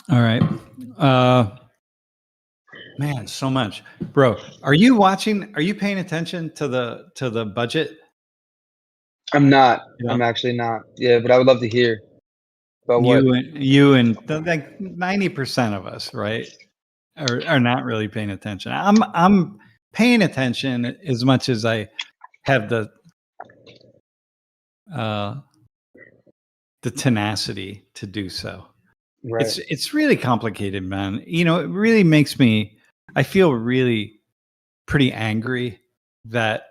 All right. Man, so much. Bro, are you paying attention to the budget? I'm not. Yeah. I'm actually not. Yeah, but I would love to hear about what. You and like 90% of us, right? Are not really paying attention. I'm paying attention as much as I have the tenacity to do so. Right. It's really complicated, man. You know, it really makes me, I feel really pretty angry that,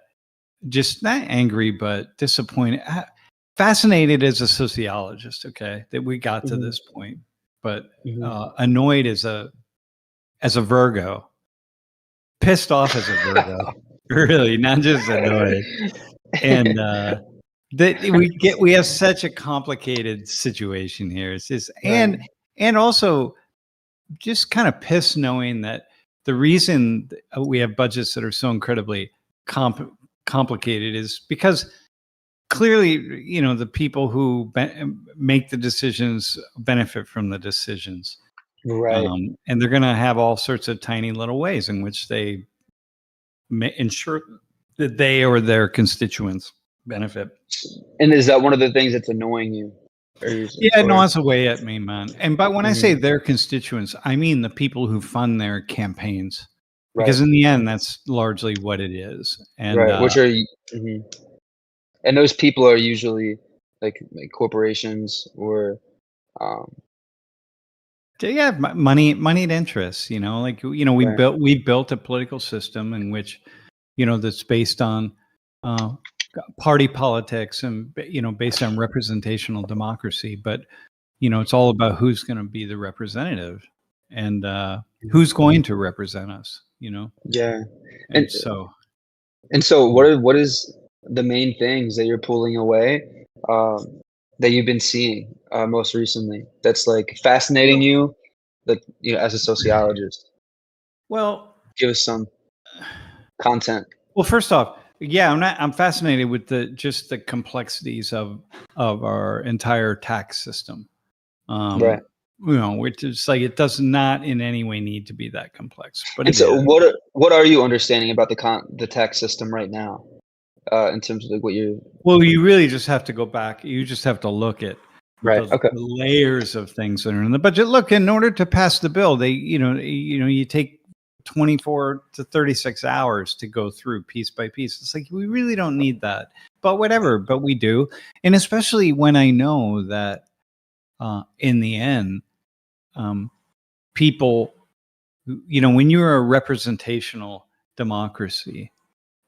just not angry, but disappointed, fascinated as a sociologist, okay, that we got to this point, but annoyed as a Virgo, pissed off as a Virgo, really, not just annoyed. And that we have such a complicated situation here. It's just, and also just kind of pissed knowing that the reason we have budgets that are so incredibly complicated is because clearly, you know, the people who make the decisions benefit from the decisions. Right. And they're going to have all sorts of tiny little ways in which they ensure that they or their constituents benefit. And is that one of the things that's annoying you? Yeah, no, it's away at me, man. And but when I say their constituents, I mean the people who fund their campaigns, because in the end, that's largely what it is. And which are, and those people are usually like corporations or, yeah, moneyed interests. You know, like, you know, we built a political system in which, you know, that's based on party politics and, you know, based on representational democracy. But, you know, it's all about who's going to be the representative and who's going to represent us, you know? Yeah. And so what is the main things that you're pulling away that you've been seeing most recently that's like fascinating you, that, you know, as a sociologist? Well, give us some content. Well, first off, yeah, I'm fascinated with just the complexities of our entire tax system. Right. You know, which is like, it does not in any way need to be that complex. But and so what are you understanding about the tax system right now, in terms of like what you? Well, you really just have to go back. You just have to look at the layers of things that are in the budget. Look, in order to pass the bill, you take 24 to 36 hours to go through piece by piece. It's like, we really don't need that, but whatever, but we do. And especially when I know that in the end, people, you know, when you're a representational democracy,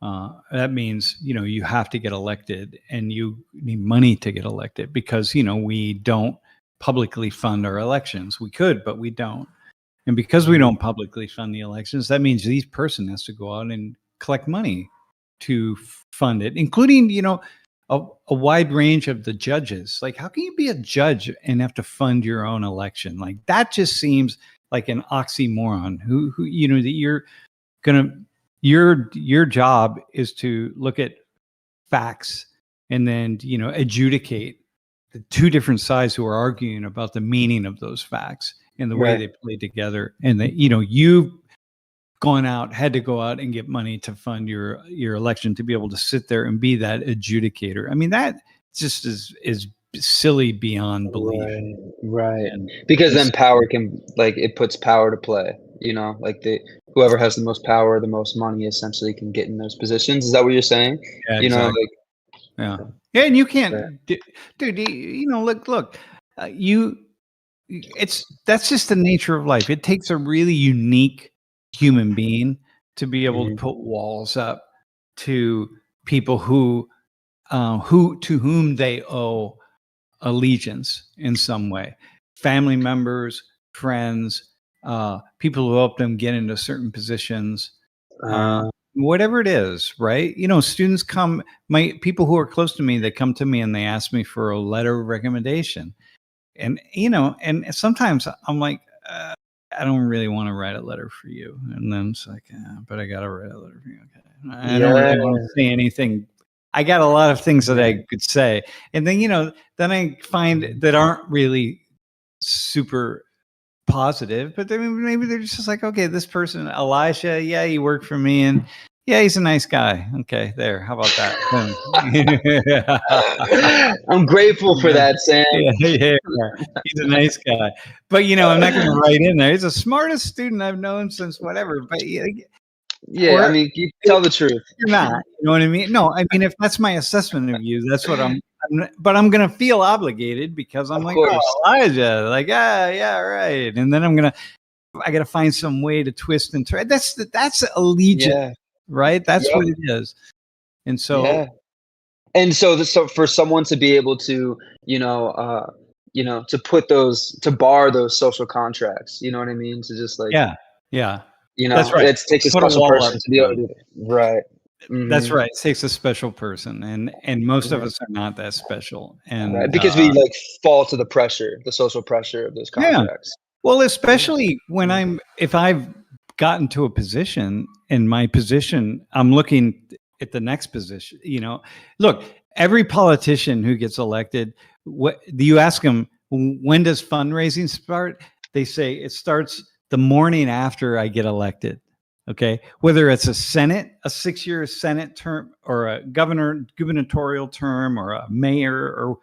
that means, you know, you have to get elected and you need money to get elected because, you know, we don't publicly fund our elections. We could, but we don't. And because we don't publicly fund the elections, that means each person has to go out and collect money to fund it, including, you know, a wide range of the judges. Like, how can you be a judge and have to fund your own election? Like, that just seems like an oxymoron. Who you know, that you're gonna, your job is to look at facts and then, you know, adjudicate the two different sides who are arguing about the meaning of those facts and the way they play together. And that, you know, you've had to go out and get money to fund your election to be able to sit there and be that adjudicator. I mean, that just is silly beyond belief. Right. Because then power can, like, it puts power to play, you know, like whoever has the most power, the most money essentially can get in those positions. Is that what you're saying? Yeah, you know, like, yeah, and you can't, dude, you know, look, that's just the nature of life. It takes a really unique human being to be able to put walls up to people who to whom they owe allegiance in some way. Family members, friends, people who help them get into certain positions, whatever it is, right? You know, students people who are close to me, they come to me and they ask me for a letter of recommendation. And, you know, and sometimes I'm like, I don't really want to write a letter for you. And then it's like, but I got to write a letter for you. Okay. I don't really want to say anything. I got a lot of things that I could say. And then, you know, then I find that aren't really super positive, but maybe they're just like, okay, this person, Elijah, yeah, he worked for me, and yeah, he's a nice guy. Okay, there. How about that? I'm grateful for that, Sam. Yeah. He's a nice guy. But I'm not going to write in there. He's the smartest student I've known since whatever. But Yeah, I mean, you tell the truth. You're not. You know what I mean? No, I mean, if that's my assessment of you, that's what but I'm going to feel obligated because I'm Of like, course. oh, Elijah, like, yeah, right. And then I got to find some way to twist and turn. That's allegiance, right? That's what it is. And so, and so for someone to be able to, to put to bar those social contracts, you know what I mean? To just like, yeah, that's right. It takes a special person to be able to do that. Right. That's right. It takes a special person, and most of us are not that special, and because we like fall to the social pressure of those contracts. Well, especially when if I've gotten to a position, and my position, I'm looking at the next position. Look, every politician who gets elected, you ask them, when does fundraising start? They say it starts the morning after I get elected. Okay, whether it's a 6-year Senate term, or a gubernatorial term, or a mayor, or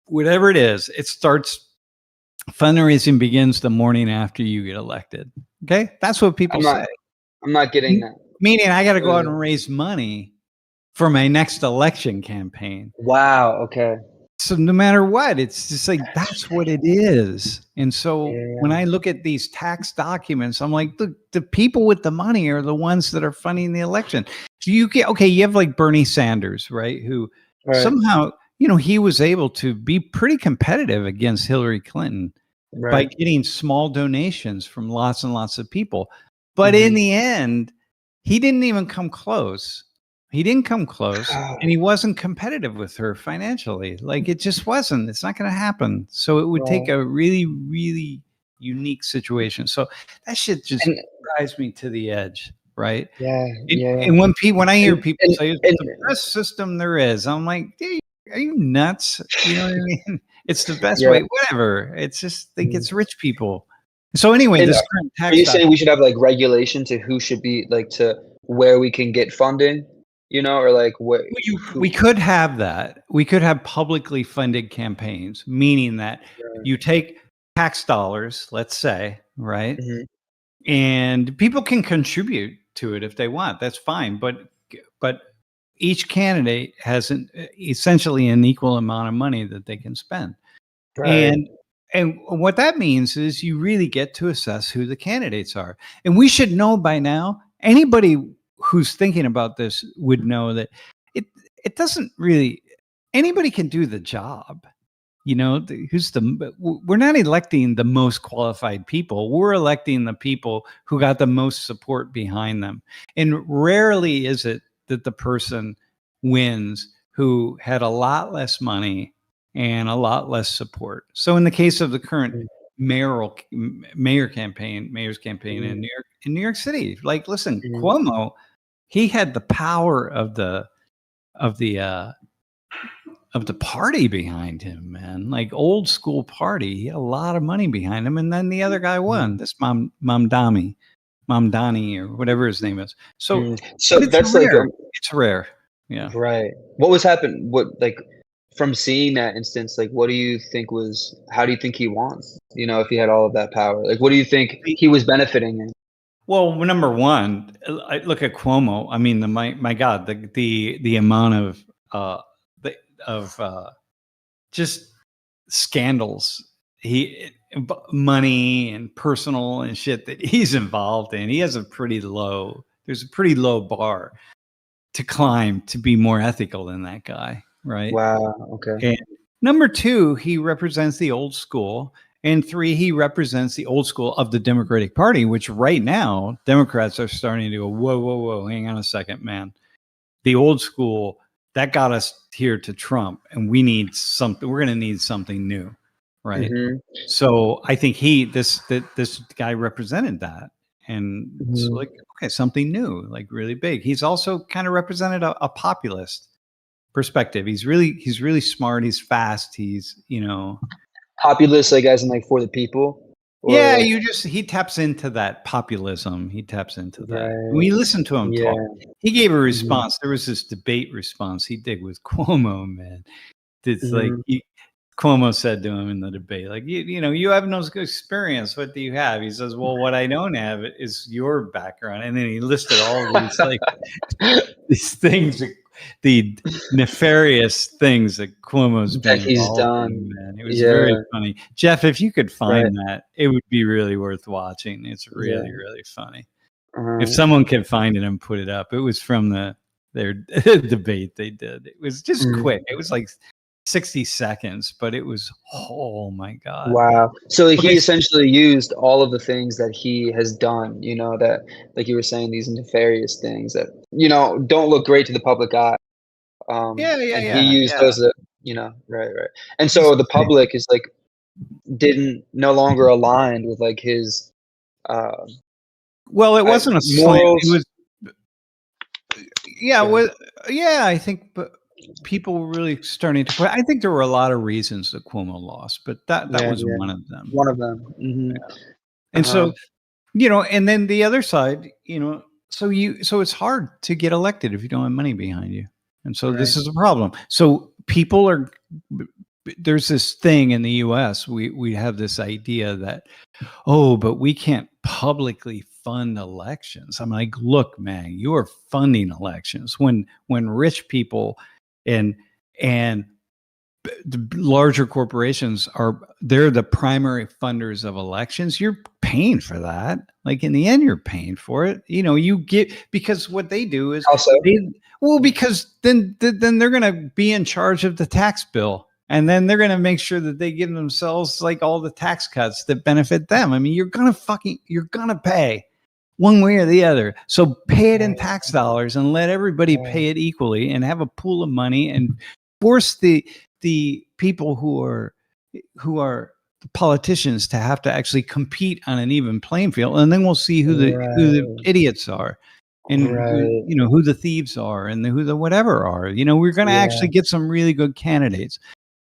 whatever it is, it starts. Fundraising begins the morning after you get elected. Okay, that's what people say. I'm not getting that. Meaning, I got to go out and raise money for my next election campaign. Wow. Okay. So no matter what, it's just like, that's what it is. And so when I look at these tax documents, I'm like, the people with the money are the ones that are funding the election. So you have like Bernie Sanders, right? Who somehow, he was able to be pretty competitive against Hillary Clinton by getting small donations from lots and lots of people. But in the end, he didn't even come close. He didn't come close, and he wasn't competitive with her financially. Like, it just wasn't. It's not going to happen. So it would take a really, really unique situation. So that shit just drives me to the edge, right? And when I hear people say it's the best system there is, I'm like, dude, are you nuts? You know what I mean? It's the best way. Whatever. It's just like, it's rich people. So anyway, this current tax. Are you saying we should have like regulation to who should be like, to where we can get funding? Or like what we could have that. We could have publicly funded campaigns, meaning that you take tax dollars, let's say, right? And people can contribute to it if they want. That's fine. But each candidate has essentially an equal amount of money that they can spend. And what that means is you really get to assess who the candidates are. And we should know by now, anybody who's thinking about this would know that it doesn't really, anybody can do the job. We're not electing the most qualified people. We're electing the people who got the most support behind them. And rarely is it that the person wins who had a lot less money and a lot less support. So in the case of the current mayor's campaign in New York City, like, listen, Cuomo, he had the power of the party behind him, man. Like, old school party. He had a lot of money behind him, and then the other guy won. This Mamdani, or whatever his name is. So that's rare. It's rare. Yeah. Right. What was happening? From seeing that instance, like, how do you think he won? If he had all of that power, like, what do you think he was benefiting in? Well, number one, I look at Cuomo. I mean, my God, the amount of just scandals, money and personal and shit that he's involved in. There's a pretty low bar to climb to be more ethical than that guy, right? Wow. Okay. And number two, he represents the old school. And three, he represents the old school of the Democratic Party, which right now Democrats are starting to go, whoa, hang on a second, man. The old school, that got us here to Trump, and we need something. We're going to need something new, right? So I think this guy represented that, and so, like, okay, something new, like, really big. He's also kind of represented a populist perspective. He's really smart. He's fast. He's populist, like, as in, like, for the people. Yeah, Or he taps into that populism. He taps into that. right. We listened to him talk. Yeah. He gave a Mhm. response. There was this debate response he did with Cuomo, man. It's like Mhm. Cuomo said to him in the debate, like, you know, you have no experience. What do you have? He says, well, what I don't have is your background. And then he listed all these like these things, the nefarious things that Cuomo's been That he's involved done. in, man. It was very Yeah. funny. Jeff, if you could Right. find that, it would be really worth watching. It's really, Yeah. really funny. If Uh-huh. someone could find it and put it up, it was from their debate they did. It was just quick. It Mhm. was like 60 seconds, but it was, oh my God. Wow. So he Okay. essentially used all of the things that he has done, that like you were saying, these nefarious things that, don't look great to the public eye. Yeah, yeah, And he yeah, used yeah. those that, right, right. And so the public is like didn't no longer aligned with like his uh Well, it wasn't a slam. It morals. was, yeah, Go ahead. yeah, I think, but people were really starting to I think there were a lot of reasons that Cuomo lost, but that Yeah, was yeah. one of them. One of them. And Uh-huh. so, and then the other side, so it's hard to get elected if you don't have money behind you. And so Right. this is a problem. So people are there's this thing in the US, we have this idea that, oh, but we can't publicly fund elections. I'm like, look, man, you are funding elections when rich people and and the larger corporations they're the primary funders of elections. You're paying for that. Like in the end, you're paying for it. You get, because what they do is How so? because then they're going to be in charge of the tax bill, and then they're going to make sure that they give themselves like all the tax cuts that benefit them. I mean, you're gonna pay one way or the other. So pay it in Right, tax dollars and let everybody right, pay it equally, and have a pool of money, and force the people who are the politicians to have to actually compete on an even playing field, and then we'll see who the right, idiots are, and right. who the thieves are, and who the whatever are. We're going to Yeah, actually get some really good candidates.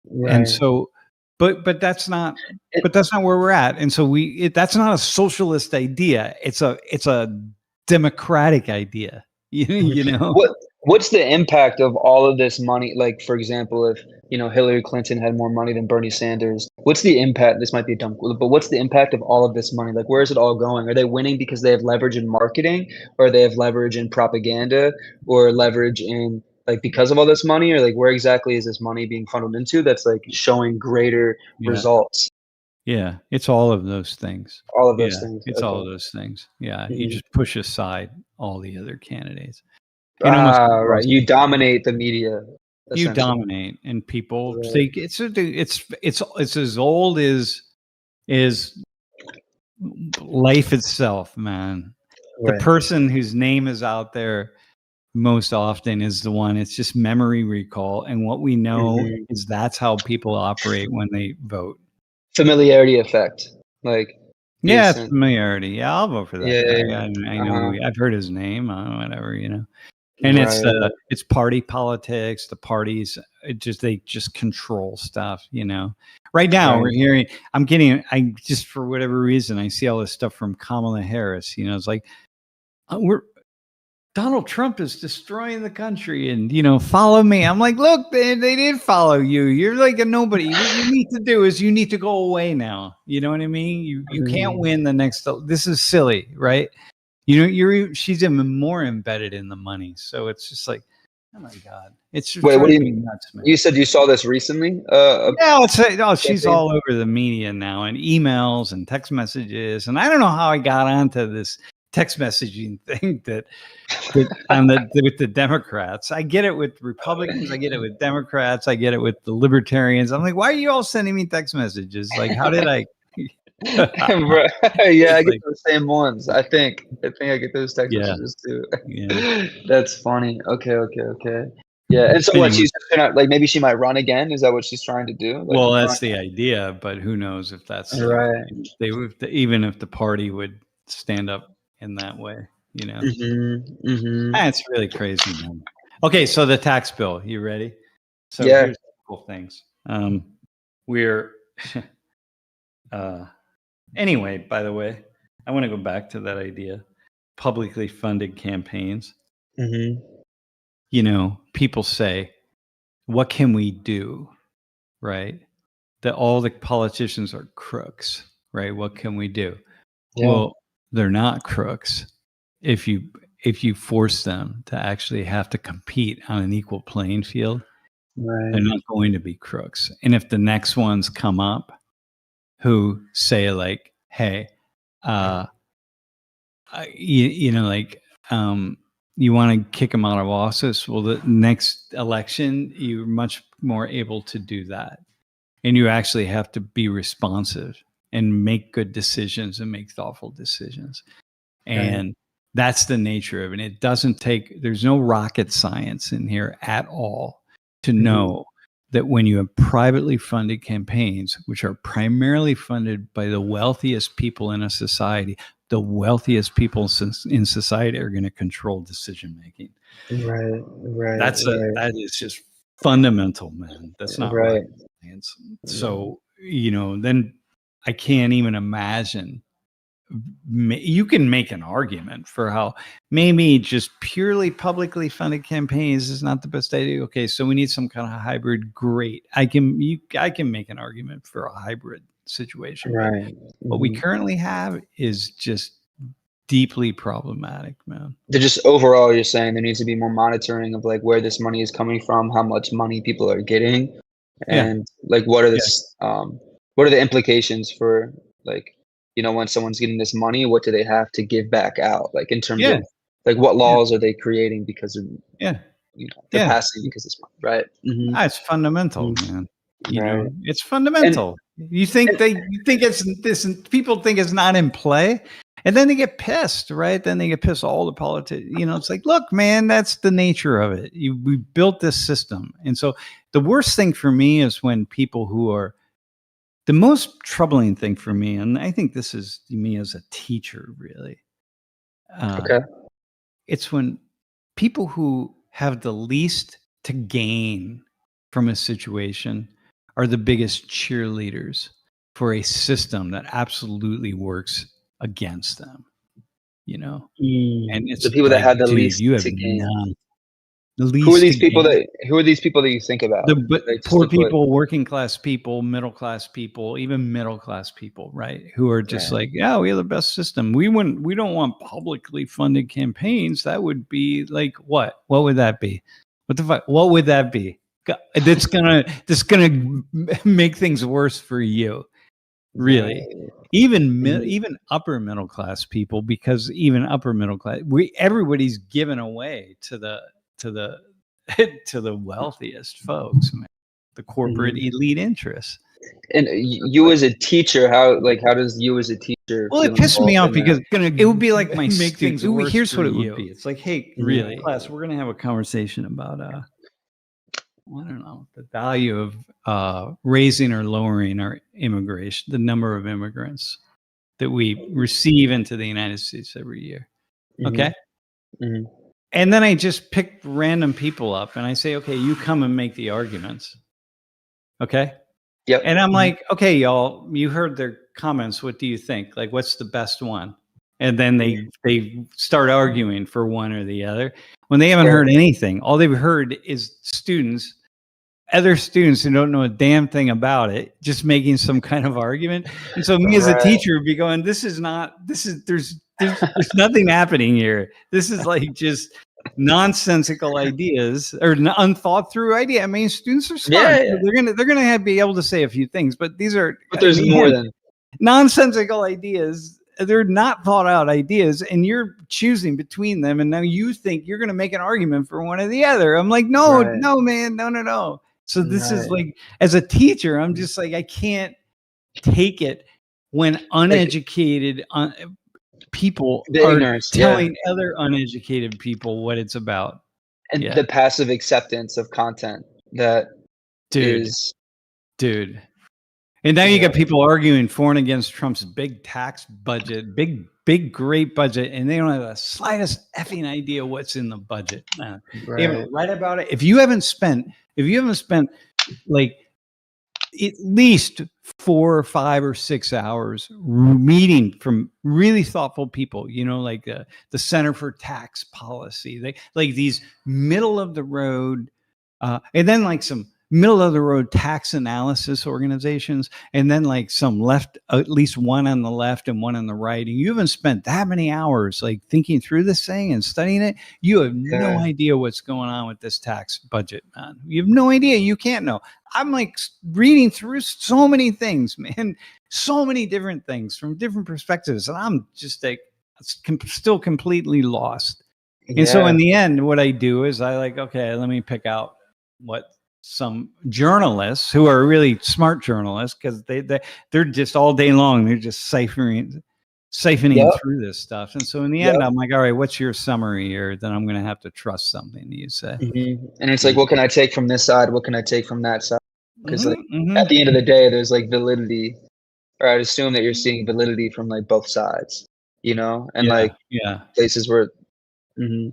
And right. so, but that's not It, where we're at. And so that's not a socialist idea. It's a democratic idea. you know what what's the impact of all of this money? Like, for example, if Hillary Clinton had more money than Bernie Sanders, what's the impact? This might be a dumb, but what's the impact of all of this money? Like, where is it all going? Are they winning because they have leverage in marketing, or they have leverage in propaganda, or leverage in like because of all this money, or like where exactly is this money being funneled into? That's like showing greater yeah. results. Yeah, it's all of those things. All of those Yeah, things. it's all of Okay. those things. Yeah, you Mhm. just push aside all the other candidates. And almost Ah, right. You dominate the media, you essentially. dominate, and people Right. think it's as old as life itself, man. The Right. person whose name is out there most often is the one. It's just memory recall, and what we know Mhm. is that's how people operate when they vote. Familiarity effect, like, Yeah, it's instant. familiarity. Yeah, I'll vote for that Yeah, guy. yeah, yeah. I know. Uh-huh. I've heard his name. Whatever. And Right. it's party politics. The parties they just control stuff. Right now Right. we're hearing. I just, for whatever reason, I see all this stuff from Kamala Harris. It's like, we're Donald Trump is destroying the country, and follow me. I'm like, look, man, they did follow you. You're like a nobody. What you need to do is you need to go away now. You know what I mean? You can't Mhm. win the next. This is silly, right? She's even more embedded in the money. So it's just like, oh my God, it Wait, what do drives me you nuts, you man. said you saw this recently? Yeah, she's Campaign? all over the media now, and emails and text messages, and I don't know how I got onto this text messaging thing with the Democrats. I get it with Republicans. I get it with Democrats. I get it with the Libertarians. I'm like, why are you all sending me text messages? Like, how did I? Right. Yeah, I It's get like, those same ones, I think. I get those text yeah, messages too. yeah. That's funny. Okay, okay, okay. Yeah, and so what, Anyway, she's just gonna like, maybe she might run again? Is that what she's trying to do? Like, well, run. that's the idea, but who knows if that's like Right. even if the party would stand up in that way. Mhm, mhm. It's really crazy, man. Okay, so the tax bill. You ready? So Yeah. here's the cool things. We're uh, Anyway, by the way, I want to go back to that idea. Publicly funded campaigns. Mm-hmm. You know, people say, what can we do? Right? That all the politicians are crooks, right? What can we do? Yeah. Well, they're not crooks if you force them to actually have to compete on an equal playing field. Right. They're not going to be crooks. And if the next ones come up who say like, hey, you know, like, you want to kick them out of office, well, the next election you're much more able to do that, and you actually have to be responsive and make good decisions and make thoughtful decisions. And that's the nature of it. It doesn't take, there's no rocket science in here at all to know that when you have privately funded campaigns, which are primarily funded by the wealthiest people in a society, the wealthiest people in society are going to control decision making. Right. That is just fundamental, man. That's not rocket science. So, you know, then I can't even imagine. You can make an argument for how maybe just purely publicly funded campaigns is not the best idea. Okay, so we need some kind of hybrid. Great, I can make an argument for a hybrid situation. Right. But what we currently have is just deeply problematic, man. They're just overall, you're saying there needs to be more monitoring of like where this money is coming from, how much money people are getting, and like what are the implications for, like, you know, when someone's getting this money, what do they have to give back out? Like in terms of like what laws are they creating because of you know they're passing because it's money, right? It's fundamental, man. You know, Right. it's fundamental. You think it's this, and people think it's not in play, and then they get pissed, right? Then they get pissed. All the politics, you know, it's like, look, man, that's the nature of it. We built this system, and so the worst thing for me is when people who are the most troubling thing for me, and I think this is me as a teacher, really. It's when people who have the least to gain from a situation are the biggest cheerleaders for a system that absolutely works against them, you know? And it's The people that like, have the dude, least you have to gain. none. The least Who are these to people gain. who are these people that you think about? But Like, poor people, working class people, middle class people, even middle class people, right? Who are just like, yeah, we have the best system. We don't want publicly funded campaigns. That would be like what? What would that be? What the fuck? What would that be? That's gonna make things worse for you. Really. Even upper middle class people, because even upper middle class, everybody's given away to the to the wealthiest folks, man, the corporate elite interests. And you as a teacher, how does you as a teacher Well, feel it pissed me off because that? it would be like my make things worse here's for what it you. would be. It's like, hey, Really? class, we're gonna have a conversation about I don't know, the value of raising or lowering our immigration, the number of immigrants that we receive into the United States every year. Okay. And then I just pick random people up and I say, okay, you come and make the arguments. Okay. Yep. And I'm like, okay, y'all, you heard their comments. What do you think? Like, what's the best one? And then they start arguing for one or the other when they haven't heard anything. All they've heard is other students who don't know a damn thing about it, just making some kind of argument. And so me as a teacher would be going, there's nothing happening here. This is like just nonsensical ideas or unthought through idea. I mean, students are smart. Yeah. They're gonna be able to say a few things, but these are there's more than nonsensical ideas. They're not thought out ideas, and you're choosing between them. And now you think you're going to make an argument for one or the other. I'm like, no, man, no. So this is like, as a teacher, I'm just like, I can't take it when uneducated people are telling other uneducated people what it's about. And the passive acceptance of content that dude. And now you got people arguing for and against Trump's big tax budget, big, great budget, and they don't have the slightest effing idea what's in the budget. They haven't read about it. If you haven't spent like at least 4 or 5 or 6 hours meeting from really thoughtful people, like the Center for Tax Policy, like these middle of the road, and then like some middle of the road tax analysis organizations, and then like some left, at least one on the left and one on the right. And you haven't spent that many hours like thinking through this thing and studying it. You have no idea what's going on with this tax budget, man. You have no idea. You can't know. I'm like reading through so many things, man, so many different things from different perspectives. And I'm just like still completely lost. And so in the end, what I do is okay, let me pick out what some journalists who are really smart journalists, because they're just all day long, they're just siphoning through this stuff. And so in the end, I'm like, all right, what's your summary here? Then I'm going to have to trust something that you say. And it's like, what can I take from this side? What can I take from that side? Because at the end of the day, there's like validity, or I'd assume that you're seeing validity from like both sides, and places where, and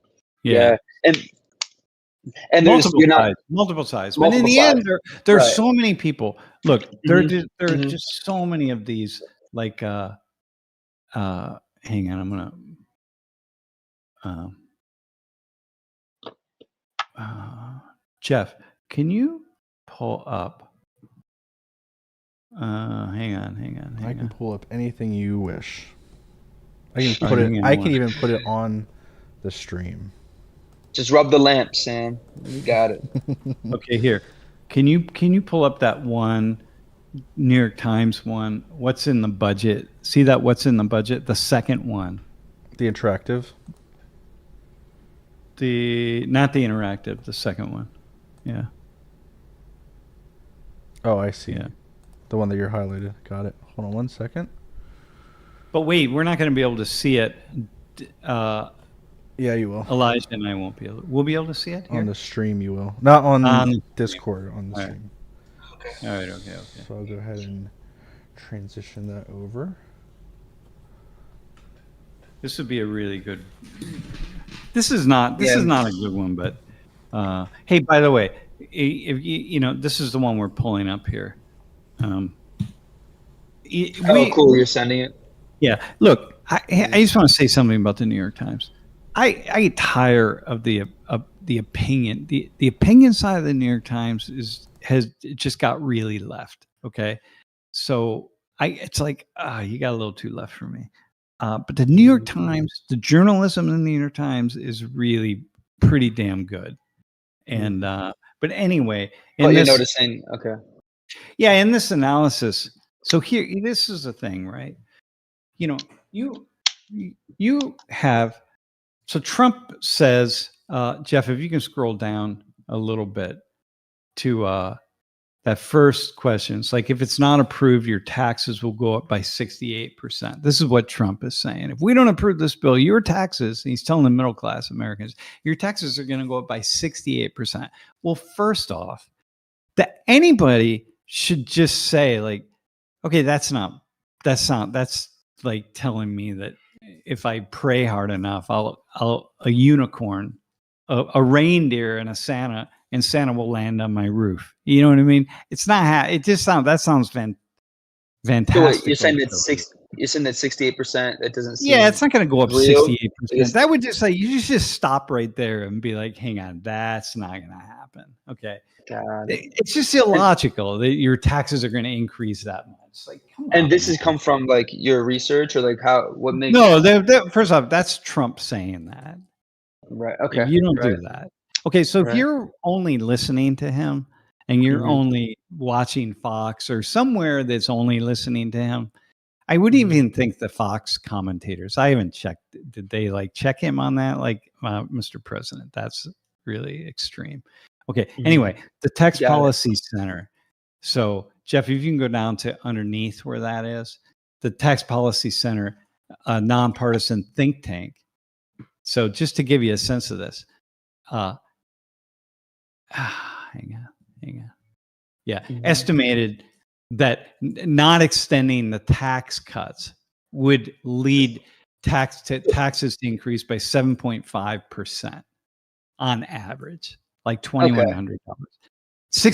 multiple sides. But in the end, there's so many people. Look, there are just so many of these. Like, hang on, I'm gonna. Jeff, can you pull up? Hang on. I can pull up anything you wish. I can put it. I can even put it on the stream. Just rub the lamp, Sam. You got it. Okay, here. Can you pull up that one New York Times one? What's in the budget? See that what's in the budget? The second one. The interactive. Not the interactive, the second one. Yeah. Oh, I see. Yeah. The one that you're highlighted. Got it. Hold on one second. But wait, we're not going to be able to see it. Yeah, you will. Elijah and I won't be able. We'll be able to see it here? On the stream. You will, not on Discord. On the stream. Okay. All right. Okay. So I'll go ahead and transition that over. This would be a really good. This is not a good one, but hey, by the way, if this is the one we're pulling up here. Cool! You're sending it. Yeah. Look, I just want to say something about the New York Times. I get tired of the opinion. The opinion side of the New York Times has just got really left. Okay, so it's like you got a little too left for me. But the New York Times, the journalism in the New York Times is really pretty damn good. And but anyway, you're noticing, okay. Yeah, in this analysis. So here, this is the thing, right? You have. So Trump says, Jeff, if you can scroll down a little bit to that first question. It's like, if it's not approved, your taxes will go up by 68%. This is what Trump is saying. If we don't approve this bill, your taxes, and he's telling the middle class Americans, your taxes are going to go up by 68%. Well, first off, that anybody should just say, like, okay, that's like telling me that if I pray hard enough, I'll a unicorn, a reindeer, and a Santa, and Santa will land on my roof. You know what I mean? It's not. It just sounds. That sounds fantastic. So wait, you're saying that You're saying that 68%. That doesn't seem. Yeah, it's not going to go up 68%. That would just just stop right there and be like, hang on, that's not going to happen. Okay. God. It's just illogical that your taxes are going to increase that much. Like, come on. And this has come from like your research, or like what makes? No, first off, that's Trump saying that. Right. Okay. If you don't do that. Okay, so if you're only listening to him and you're only watching Fox or somewhere that's only listening to him, I would even think the Fox commentators, I haven't checked, did they check him on that? Like, Mr. President, that's really extreme. Okay, anyway, the Tax Policy Center. So, Jeff, if you can go down to underneath where that is, the Tax Policy Center, a nonpartisan think tank. So just to give you a sense of this, hang on. Yeah, estimated that not extending the tax cuts would lead taxes to increase by 7.5% on average, like $2,100.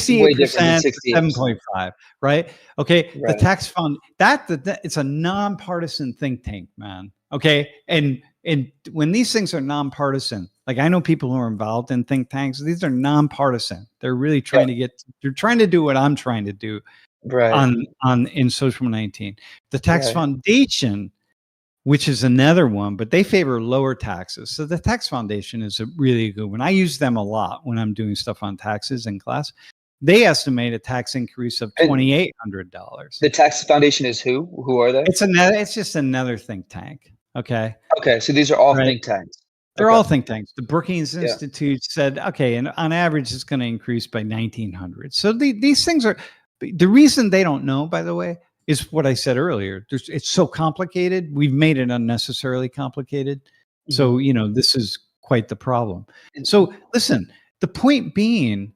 way different than 68%, 68%. 7.5, right? Okay. The Right. tax fund, that it's a nonpartisan think tank, man. Okay. And when these things are nonpartisan, like I know people who are involved in think tanks, these are nonpartisan. They're really trying to they're trying to do what I'm trying to do Right. in Social 19. The tax Right. foundation, which is another one, but they favor lower taxes. So the tax foundation is a really good one. I use them a lot when I'm doing stuff on taxes in class. They estimate a tax increase of And $2,800. the tax foundation is who? Who are they? It's just another think tank. Okay. Okay, so these are all Right. think tanks. They're Okay. all think tanks. The Brookings Yeah. Institute said, okay, and on average, it's going to increase by 1,900. So these things are, the reason they don't know, by the way, is what I said earlier. It's so complicated. We've made it unnecessarily complicated. So, this is quite the problem. So listen, the point being,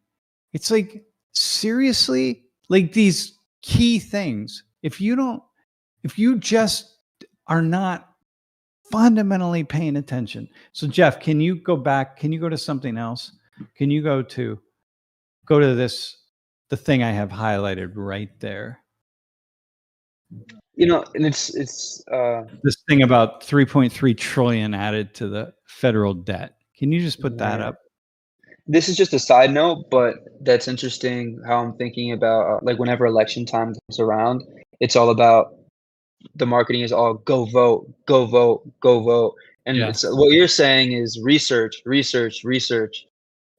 it's like, seriously, like these key things, if you just are not fundamentally paying attention. So Jeff, can you go back? Can you go to something else? Can you go to this, the thing I have highlighted right there? And it's This thing about 3.3 trillion added to the federal debt. Can you just put that up? This is just a side note, but that's interesting how I'm thinking about like whenever election time comes around, it's all about the marketing is all go vote, go vote, go vote. And Yeah. it's what you're saying is research, research, research.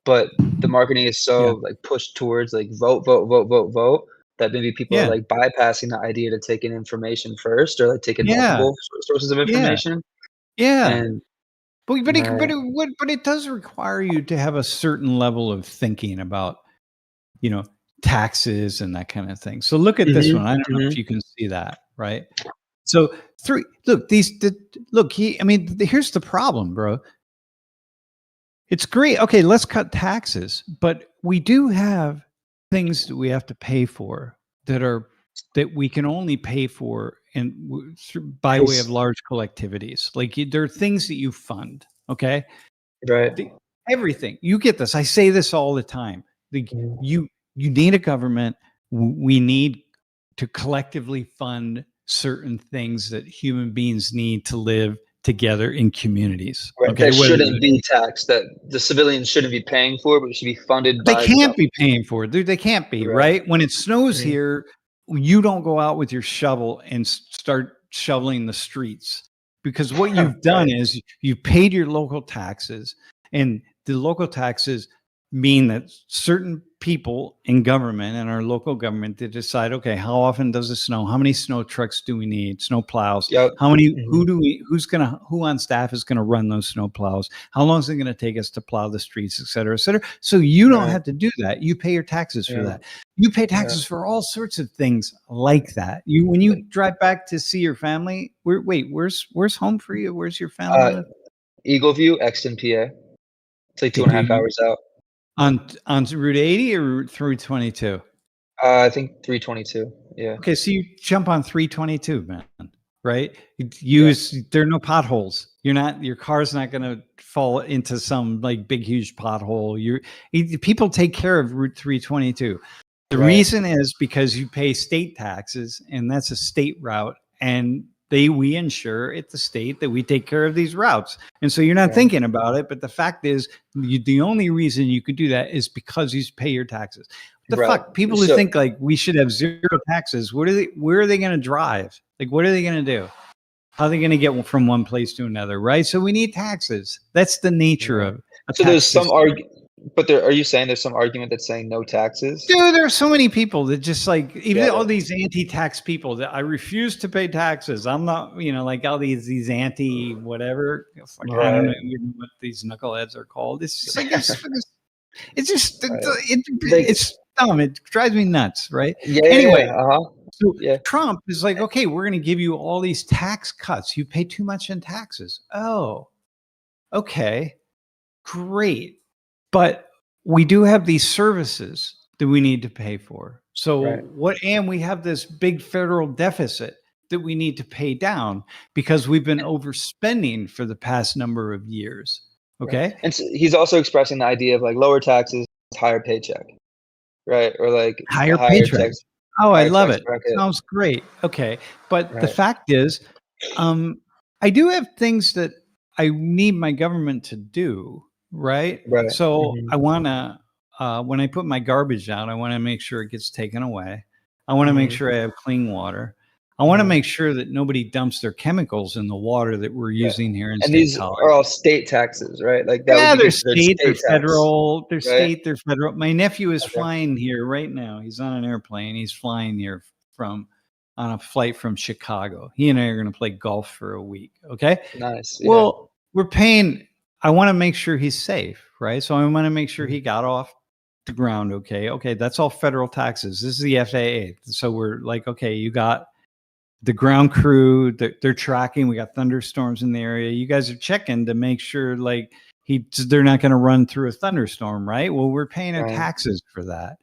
But the marketing is so like pushed towards like vote, vote, vote, vote, vote that maybe people are like bypassing the idea to take in information first or like taking multiple sources of information. And But it does require you to have a certain level of thinking about, taxes and that kind of thing. So look at this one. I don't know if you can see that, right? So here's the problem, bro. It's great. Okay, let's cut taxes, but we do have things that we have to pay for that we can only pay for by way of large collectivities. Like there are things that you fund. Okay. right. Everything. You get this. I say this all the time. You need a government. We need to collectively fund certain things that human beings need to live together in communities. Right. Okay. That shouldn't be taxed, that the civilians shouldn't be paying for, but it should be funded by They can't be paying for it. Dude, they can't be, right? When it snows here, you don't go out with your shovel and start shoveling the streets, because what you've done is you've paid your local taxes, and the local taxes mean that certain people in government and our local government, they decide, okay, how often does it snow? How many snow trucks do we need? Snow plows? How many, who on staff is going to run those snow plows? How long is it going to take us to plow the streets, et cetera, et cetera? So you don't have to do that. You pay your taxes for that. You pay taxes for all sorts of things like that. When you drive back to see your family, where's home for you? Where's your family live? Eagle View, Exton, PA. It's like 2.5 hours out. On Route 80 or Route 322? I think 322. Yeah. Okay, so you jump on 322, man. Right? There are no potholes. Your car's not going to fall into some like big huge pothole. People take care of Route 322. The reason is because you pay state taxes, and that's a state route, and we insure at the state that we take care of these routes. And so you're not thinking about it, but the fact is the only reason you could do that is because you pay your taxes. What the fuck? People who think like we should have zero taxes, where are they going to drive? Like, what are they going to do? How are they going to get from one place to another? Right. So we need taxes. That's the nature of it. So there's some argument, but are you saying there's some argument that's saying no taxes? Dude, there are so many people that just like, even all these anti-tax people that I refuse to pay taxes. I'm not, like all these anti whatever. I don't know what these knuckleheads are called. It's just like, it's dumb. It drives me nuts. Right. Anyway. So Trump is like, okay, we're going to give you all these tax cuts. You pay too much in taxes. Oh, okay, great. But we do have these services that we need to pay for. So and we have this big federal deficit that we need to pay down because we've been overspending for the past number of years. Okay. And so he's also expressing the idea of like lower taxes, higher paycheck. right? Or like a Higher higher paycheck. tax, Oh, I higher love tax it. bracket, Sounds great. Okay. But the right? fact is, I do have things that I need my government to do, right? Right. So Hmm. I want to, when I put my garbage out, I want to make sure it gets taken away. I want to make Hmm. sure I have clean water. I want to make sure that nobody dumps their chemicals in the water that we're Yeah. using here in And State these College. are all state taxes, right? Like that would Yeah, be they're considered state, they're state tax, federal, they're right? state, they're federal. My nephew is Okay. flying here right now. He's on an airplane. He's flying here from on a flight from Chicago. He and I are going to play golf for a week. Okay. Nice. Yeah. Well, we're paying. I want to make sure he's safe, right? So I want to make sure Mhm. he got off the ground. Okay. Okay. That's all federal taxes. This is the FAA. So we're like, okay, you got the ground crew, they're tracking. We got thunderstorms in the area. You guys are checking to make sure like they're not going to run through a thunderstorm, right? Well, we're paying our Right. taxes for that.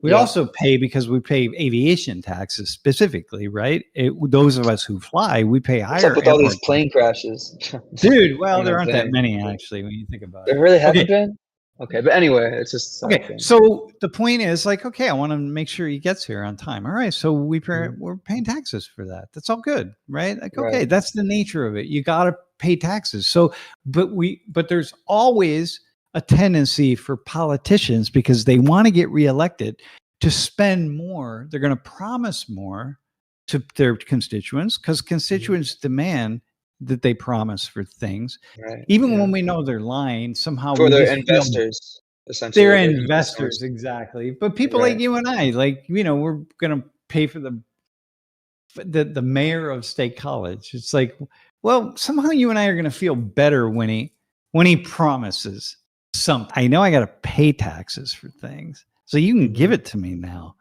We Yeah. also pay because we pay aviation taxes specifically, right? Those of us who fly, we pay What's up higher with all these airport. plane crashes? Dude, You well, know there what I'm aren't that saying? many actually when you think about There it. really Okay, haven't been? Okay, but anyway, it's just a side okay, thing. so the point is like, okay, I want to make sure he gets here on time. All right, so Mhm. we're paying taxes for that. That's all good, right? Like, Right. okay, that's the nature of it. You got to pay taxes. So, but there's always a tendency for politicians because they want to get reelected to spend more. They're going to promise more to their constituents because constituents demand that they promise for things. Right. Even Yeah. when we know they're lying, somehow For we their just feel investors, essentially. they're Their investors, customers. exactly. But people like Right. you and I, like, we're going to pay for the mayor of State College. It's like, well, somehow you and I are going to feel better when he promises something. I know I got to pay taxes for things. So you can give Mhm. it to me now.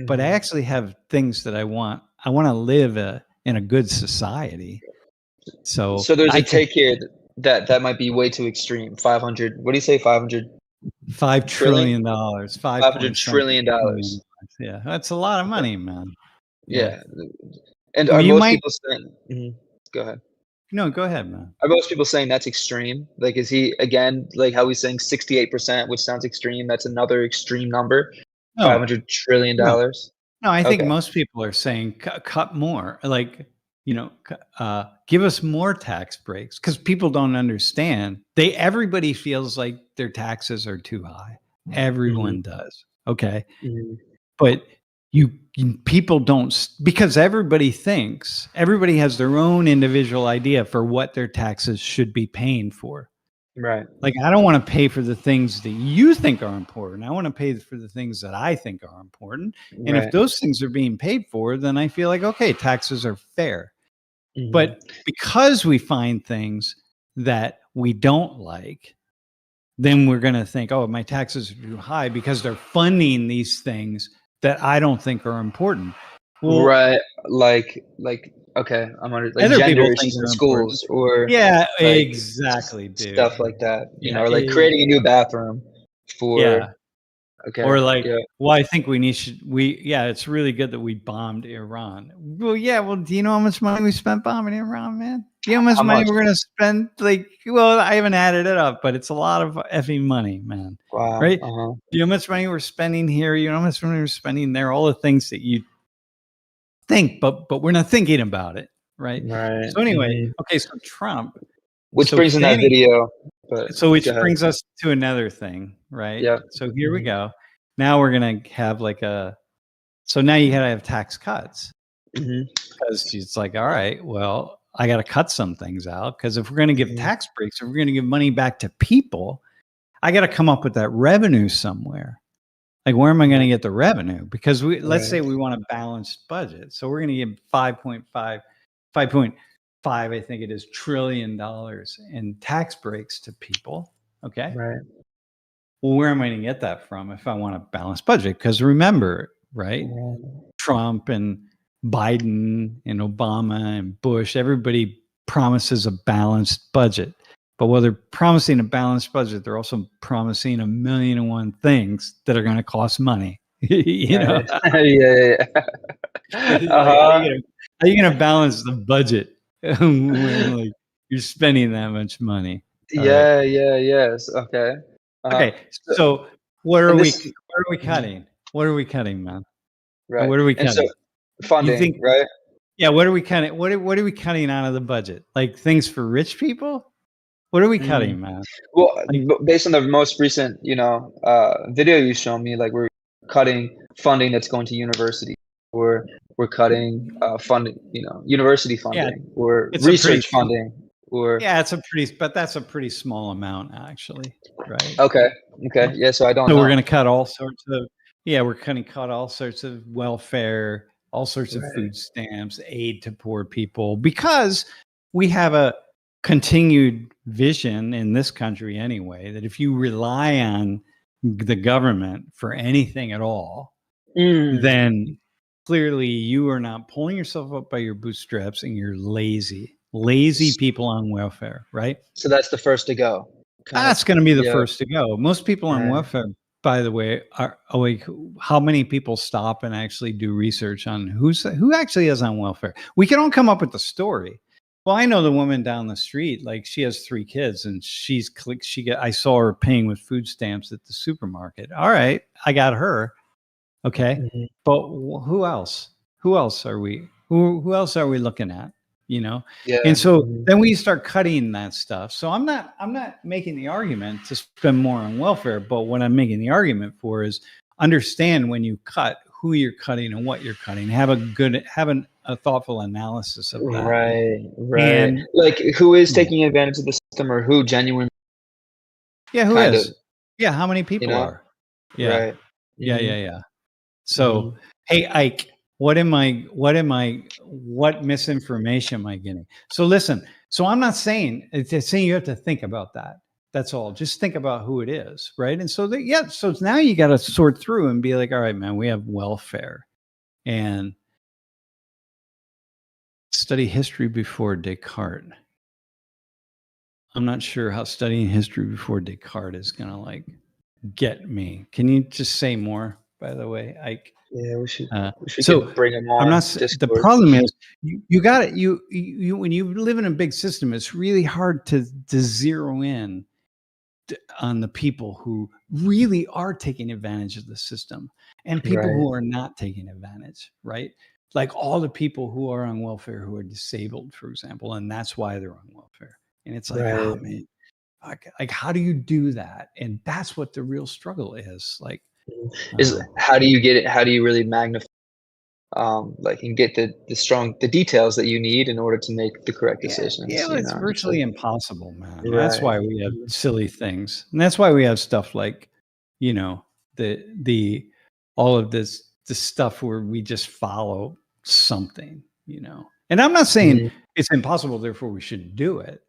But I Mhm. actually have things that I want. I want to live in a good society. So So there's a I can take here that might be way too extreme. 500, what do you say? 500 $5 trillion? trillion, 5 500 point something trillion trillion. dollars. Yeah, that's a lot of Okay. money, man. Yeah. Yeah. And Well, are you most might people saying, go ahead. no, go ahead, man. Are most people saying that's extreme? Like, is he, again, like how he's saying 68%, which sounds extreme? That's another extreme number. No, $500 trillion. no, no. I think Okay. most people are saying cut more, like give us more tax breaks because people don't understand. Everybody feels like their taxes are too high. Mhm. Everyone does. Okay, Mhm. but people don't because everybody has their own individual idea for what their taxes should be paying for. Right. Like, I don't want to pay for the things that you think are important. I want to pay for the things that I think are important. And if Right. those things are being paid for, then I feel like, okay, taxes are fair. Mhm. But because we find things that we don't like, then we're going to think, oh, my taxes are too high because they're funding these things that I don't think are important. Well, Right. Like, okay, I'm under like other gender people think issues in they're important. schools or Yeah, like exactly, dude. stuff like that, Yeah, or like creating a new bathroom yeah. for, okay, Or like, yeah. well, I think yeah, it's really good that we bombed Iran. Well, yeah, well, do you know how much money we spent bombing Iran, man? Do you know how much How money much? we're gonna spend? Like, well, I haven't added it up, but it's a lot of effing money, man. Wow. Right? Uh-huh. Do you know how much money we're spending here? You know how much money we're spending there? All the things that you think, but we're not thinking about it, right? Right. So anyway, Mhm. okay, so Trump, Which so brings in that standing video, but so go which ahead. brings us to another thing, right? Yeah. So here we Mhm. go. Now we're gonna have like so now you gotta have tax cuts Mhm. because it's like, all right, well, I gotta cut some things out because if we're gonna give Mhm. tax breaks, if we're gonna give money back to people, I gotta come up with that revenue somewhere. Like, where am I gonna Right. get the revenue? Because let's say Right. we want a balanced budget. So we're gonna give 5.5, I think it is, $1 trillion in tax breaks to people. Okay. Right. Well, where am I going to get that from if I want a balanced budget? Because remember, right? Right. Trump and Biden and Obama and Bush, everybody promises a balanced budget. But while they're promising a balanced budget, they're also promising 1,000,001 things that are going to cost money. you know, Right. Yeah. it's like, Uh-huh. how are you going to balance the budget when like you're spending that much money? All right. Yeah. Yes. Okay. Uh-huh. Okay. So, So what are and we this cutting? What are we cutting, man? Right. What are we And so cutting? You funding, think? right? Yeah. What are we cutting? What are we cutting out of the budget? Like things for rich people? What are we Mm. cutting, man? Well, Like, based on the most recent, video you showed me, like we're cutting funding that's going to university. We're cutting funding, university yeah, funding or it's a pretty. research funding or Yeah, but that's a pretty small amount, actually, right? okay. Yeah, so I don't So we're know. going to cut all sorts of. Yeah, we're going to cut all sorts of welfare, all sorts of Right. food stamps, aid to poor people, because we have a continued vision in this country anyway that if you rely on the government for anything at all, Mm. then clearly you are not pulling yourself up by your bootstraps and you're lazy people on welfare, right? So that's the first to go. Kind of. That's going to be the Yeah. first to go. Most people on Right. welfare, by the way, are like, how many people stop and actually do research on who actually is on welfare? We can all come up with the story. Well, I know the woman down the street, like she has 3 kids and I saw her paying with food stamps at the supermarket. All right, I got her. Okay. Mhm. But who else? Who else are we? Who else are we looking at? Yeah. And so Mhm. then we start cutting that stuff. So I'm not making the argument to spend more on welfare, but what I'm making the argument for is understand when you cut who you're cutting and what you're cutting. Have a thoughtful analysis of that. Right. And Like who is taking advantage of the system or who genuinely yeah, who kind is? of, Yeah, how many you people know? are? Yeah. Right. Yeah, Mhm. yeah, yeah. So, Mhm. hey, Ike, what misinformation am I getting? So listen, so I'm not saying, it's saying you have to think about that. That's all. Just think about who it is, right? And so so now you got to sort through and be like, all right, man, we have welfare and study history before Descartes. I'm not sure how studying history before Descartes is going to like get me. Can you just say more, by the way, Ike? Yeah, we should So get bring them I'm on not. The Discord. problem is you got it. You when you live in a big system, it's really hard to zero in on the people who really are taking advantage of the system and people Right. who are not taking advantage. Right, like all the people who are on welfare who are disabled, for example, and that's why they're on welfare. And it's like, oh Right. man, like how do you do that? And that's what the real struggle is. Like, Is how do you get it? How do you really magnify like and get the details that you need in order to make the correct decisions, yeah, it's It's like virtually impossible, man. That's right. why we have Mhm. silly things, and that's why we have stuff like, you know, the all of this stuff where we just follow something, And I'm not saying Mhm. it's impossible, therefore we shouldn't do it.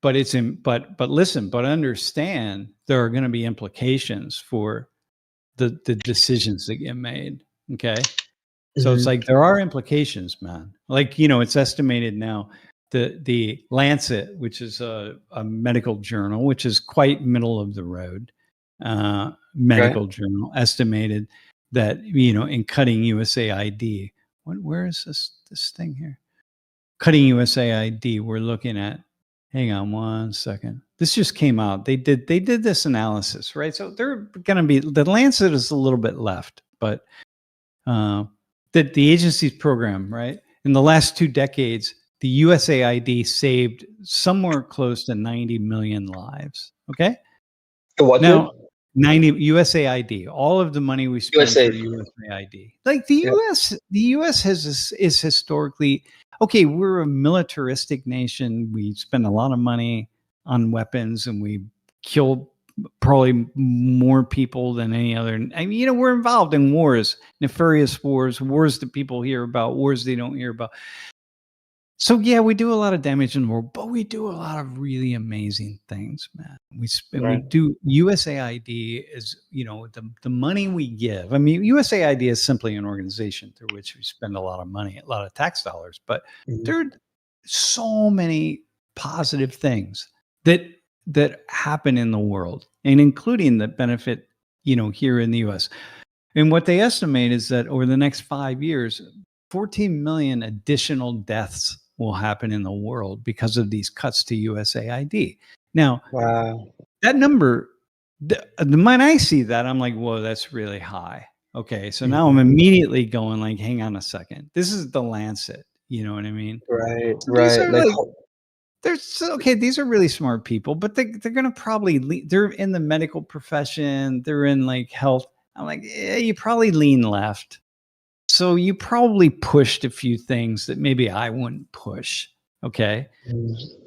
But listen, but understand there are going to be implications for the decisions that get made. Okay. So it's Mhm. like there are implications, man. Like, it's estimated now the Lancet, which is a medical journal, which is quite middle of the road, Right. medical journal, estimated that, in cutting USAID, where is this thing here? Cutting USAID, we're looking at, hang on one second. This just came out. They did this analysis, right? So they're going to be, the Lancet is a little bit left, but uh, the agency's program, right? In the last 2 decades, the USAID saved somewhere close to 90 million lives. Okay. The what did? Now, 90 USAID, all of the money we spend USA. for USAID. Like the Yep. US is historically, okay, we're a militaristic nation. We spend a lot of money on weapons and we kill probably more people than any other. I mean, we're involved in wars, nefarious wars that people hear about, wars they don't hear about. So yeah, we do a lot of damage in the world, but we do a lot of really amazing things, man. We Right. do. USAID is, the money we give. I mean, USAID is simply an organization through which we spend a lot of money, a lot of tax dollars. But Mhm. there are so many positive things that happen in the world, and including that benefit, here in the U.S. And what they estimate is that over the next 5 years, 14 million additional deaths will happen in the world because of these cuts to USAID. Now, Wow. that number, when I see that, I'm like, whoa, that's really high. Okay, so now I'm immediately going like, hang on a second. This is the Lancet. You know what I mean? Right, So these right. are Like, like, okay, these are really smart people, but they're going to probably, they're in the medical profession. They're in like health. I'm like, you probably lean left. So you probably pushed a few things that maybe I wouldn't push. Okay.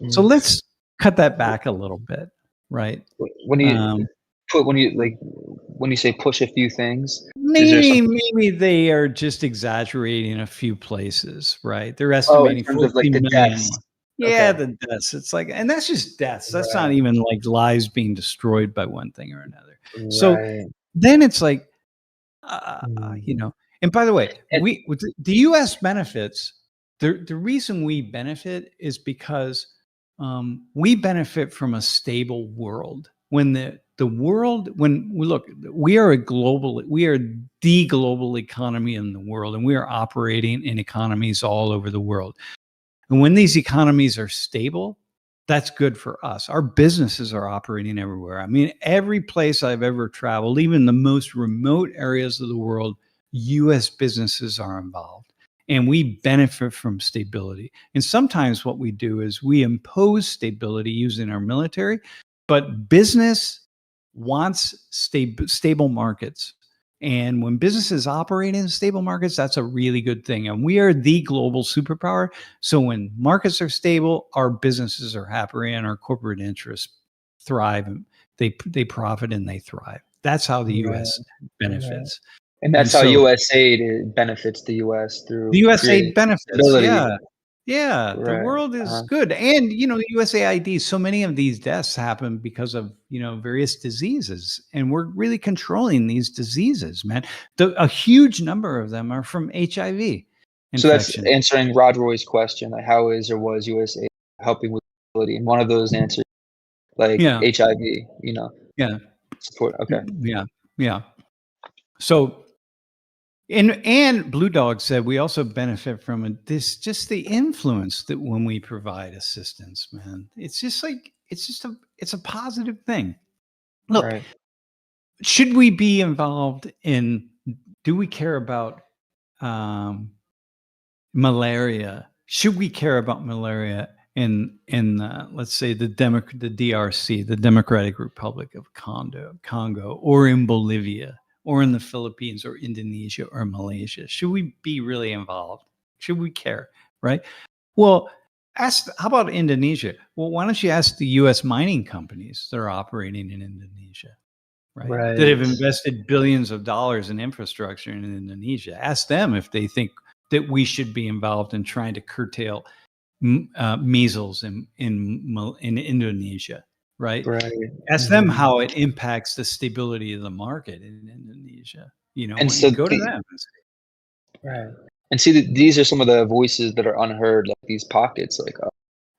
So let's cut that back a little bit. Right. when you say push a few things, is there Maybe they are just exaggerating a few places, right? They're in estimating terms of like 14 the million. deaths? Yeah, the deaths. It's like, and that's just deaths. That's not Right, even like lives being destroyed by one thing or another. So right. then it's like, Mm. you know, and by the way, And the U.S. benefits. The reason we benefit is because we benefit from a stable world. When the world, when we look, we are the global economy in the world, and we are operating in economies all over the world. And when these economies are stable, that's good for us. Our businesses are operating everywhere. I mean, every place I've ever traveled, even the most remote areas of the world, US businesses are involved. And we benefit from stability. And sometimes what we do is we impose stability using our military, but business wants stable markets. And when businesses operate in stable markets, that's a really good thing. And we are the global superpower. So when markets are stable, our businesses are happier and our corporate interests thrive. And they profit and they thrive. That's how the right, U.S. right. benefits. And And that's how so USAID benefits the US the through USAID creating benefits, stability. yeah. Yeah, the Right. world is good. And, USAID, so many of these deaths happen because of, various diseases. And we're really controlling these diseases, man. A huge number of them are from HIV So that's infection. answering Rod Roy's question, like how is or was USAID helping with stability? And one of those answers, like Yeah, HIV, yeah, support. Okay. yeah, yeah. So, and Blue Dog said we also benefit from just the influence that when we provide assistance, man. It's a positive thing. Look, Right. should we be involved in? Do we care about malaria? Should we care about malaria in let's say the DRC, the Democratic Republic of Congo, or in Bolivia, or in the Philippines, or Indonesia, or Malaysia? Should we be really involved? Should we care? Right? Well, how about Indonesia? Well, why don't you ask the U.S. mining companies that are operating in Indonesia? Right, that have Right. invested billions of dollars in infrastructure in Indonesia. Ask them if they think that we should be involved in trying to curtail measles in Indonesia. Right. Right. Ask them how it impacts the stability of the market in Indonesia. And When you so go to them. right. And see that these are some of the voices that are unheard, like these pockets. Like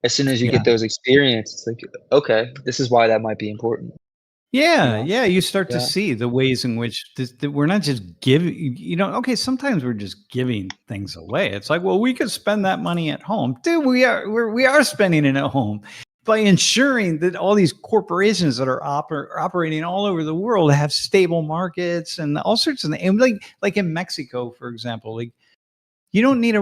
as soon as you Yeah. get those experiences, it's like, okay, this is why that might be important. Yeah, know? yeah. You start to Yeah. see the ways in which that we're not just giving. Okay, sometimes we're just giving things away. It's like, well, we could spend that money at home, dude. We are spending it at home by ensuring that all these corporations that are operating all over the world have stable markets and all sorts of things. And like in Mexico, for example, like we don't need a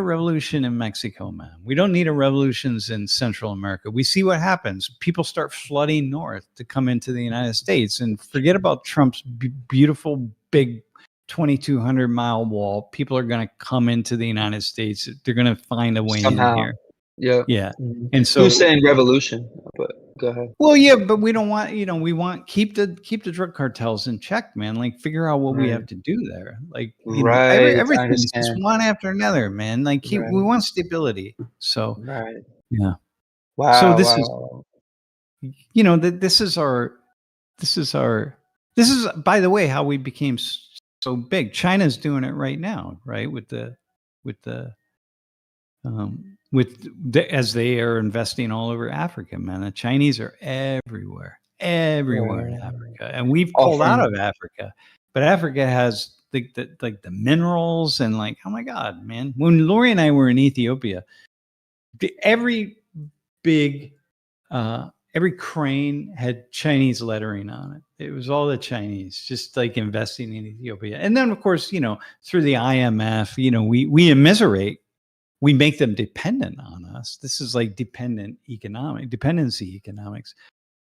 revolution in Mexico, man. We don't need a revolutions in Central America. We see what happens. People start flooding north to come into the United States, and forget about Trump's beautiful big 2,200-mile wall. People are going to come into the United States. They're going to find a way in Somehow. here. Yeah. Yeah. Mhm. And so Who's saying revolution? But go ahead. well, yeah, but we don't want, we want keep the drug cartels in check, man. Like figure out what we have Right. to do there. Like, Right. I everything is just understand. one after another, man. Like we Right. want stability. So Right. yeah. So Wow. this is, Wow. this is by the way how we became so big. China's doing it right now, right? With the as they are investing all over Africa, man. The Chinese are everywhere in Right. Africa, and we've pulled out Offering. of Africa. But Africa has the minerals and like, oh my God, man. When Lori and I were in Ethiopia, every crane had Chinese lettering on it. It was all the Chinese, just like investing in Ethiopia. And then, of course, through the IMF, we immiserate, we make them dependent on us. This is like dependency economics.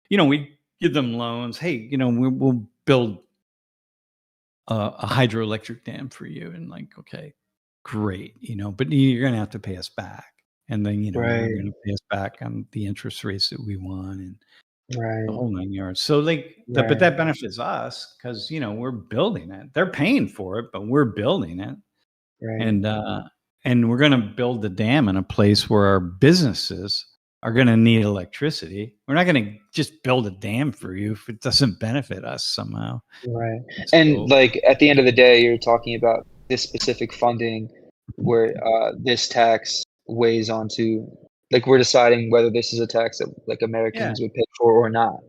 We give them loans. Hey, we'll build a hydroelectric dam for you. And like, okay, great, but you're going to have to pay us back. And then, you're going to pay us back on the interest rates that we want. And the whole 9 yards. So but that benefits us because we're building it. They're paying for it, but we're building it. And we're going to build the dam in a place where our businesses are going to need electricity. We're not going to just build a dam for you if it doesn't benefit us somehow. Right. And like at the end of the day, you're talking about this specific funding where this tax weighs onto. Like we're deciding whether this is a tax that like Americans would pay for or not,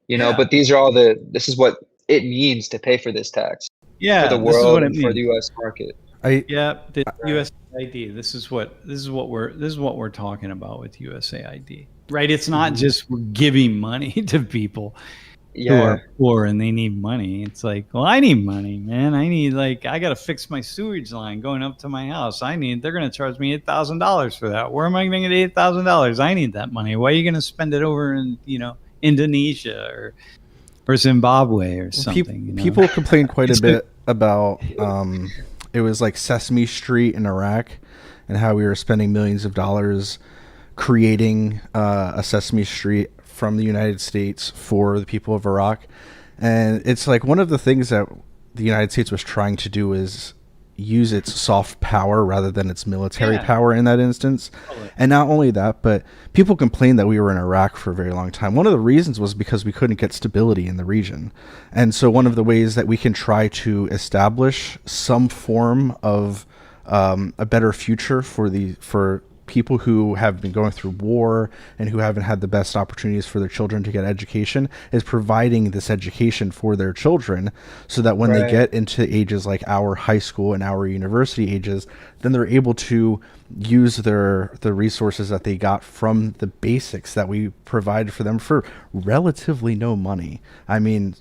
but these are all this is what it means to pay for this tax for the world and for the U.S. market. The USAID. This is what we're talking about with USAID, right? It's not just we're giving money to people who are poor and they need money. It's like, well, I need money, man. I got to fix my sewage line going up to my house. They're going to charge me $8,000 for that. Where am I going to get $8,000? I need that money. Why are you going to spend it over in, Indonesia or Zimbabwe or something? People complain quite a bit about, it was like Sesame Street in Iraq and how we were spending millions of dollars creating a Sesame Street from the United States for the people of Iraq. And it's like one of the things that the United States was trying to do is use its soft power rather than its military power in that instance. Totally. And not only that, but people complained that we were in Iraq for a very long time. One of the reasons was because we couldn't get stability in the region. And so one of the ways that we can try to establish some form of a better future for people who have been going through war and who haven't had the best opportunities for their children to get education is providing this education for their children so that when they get into ages like our high school and our university ages, then they're able to use the resources that they got from the basics that we provided for them for relatively no money. I mean,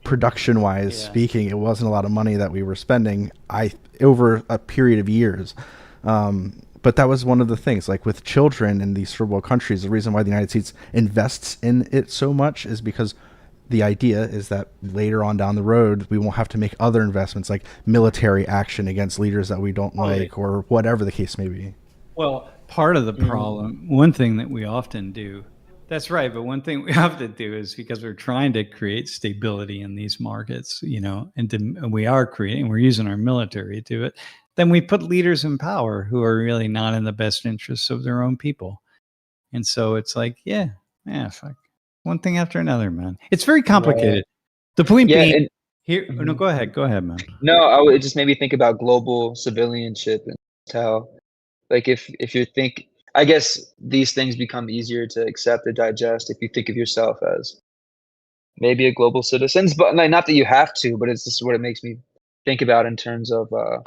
production wise speaking, it wasn't a lot of money that we were spending over a period of years. But that was one of the things, like with children in these third world countries, the reason why the United States invests in it so much is because the idea is that later on down the road, we won't have to make other investments like military action against leaders that we don't like or whatever the case may be. Well, part of the problem, one thing that we often do, that's right, but one thing we have to do is because we're trying to create stability in these markets, and we are creating, we're using our military to do it. Then we put leaders in power who are really not in the best interests of their own people. And so it's like, fuck. One thing after another, man. It's very complicated. Right. The point being, no, go ahead, man. No, it just made me think about global civilianship and how, like, if you think, I guess these things become easier to accept or digest if you think of yourself as maybe a global citizen. But like, not that you have to, but it's just what it makes me think about in terms of, go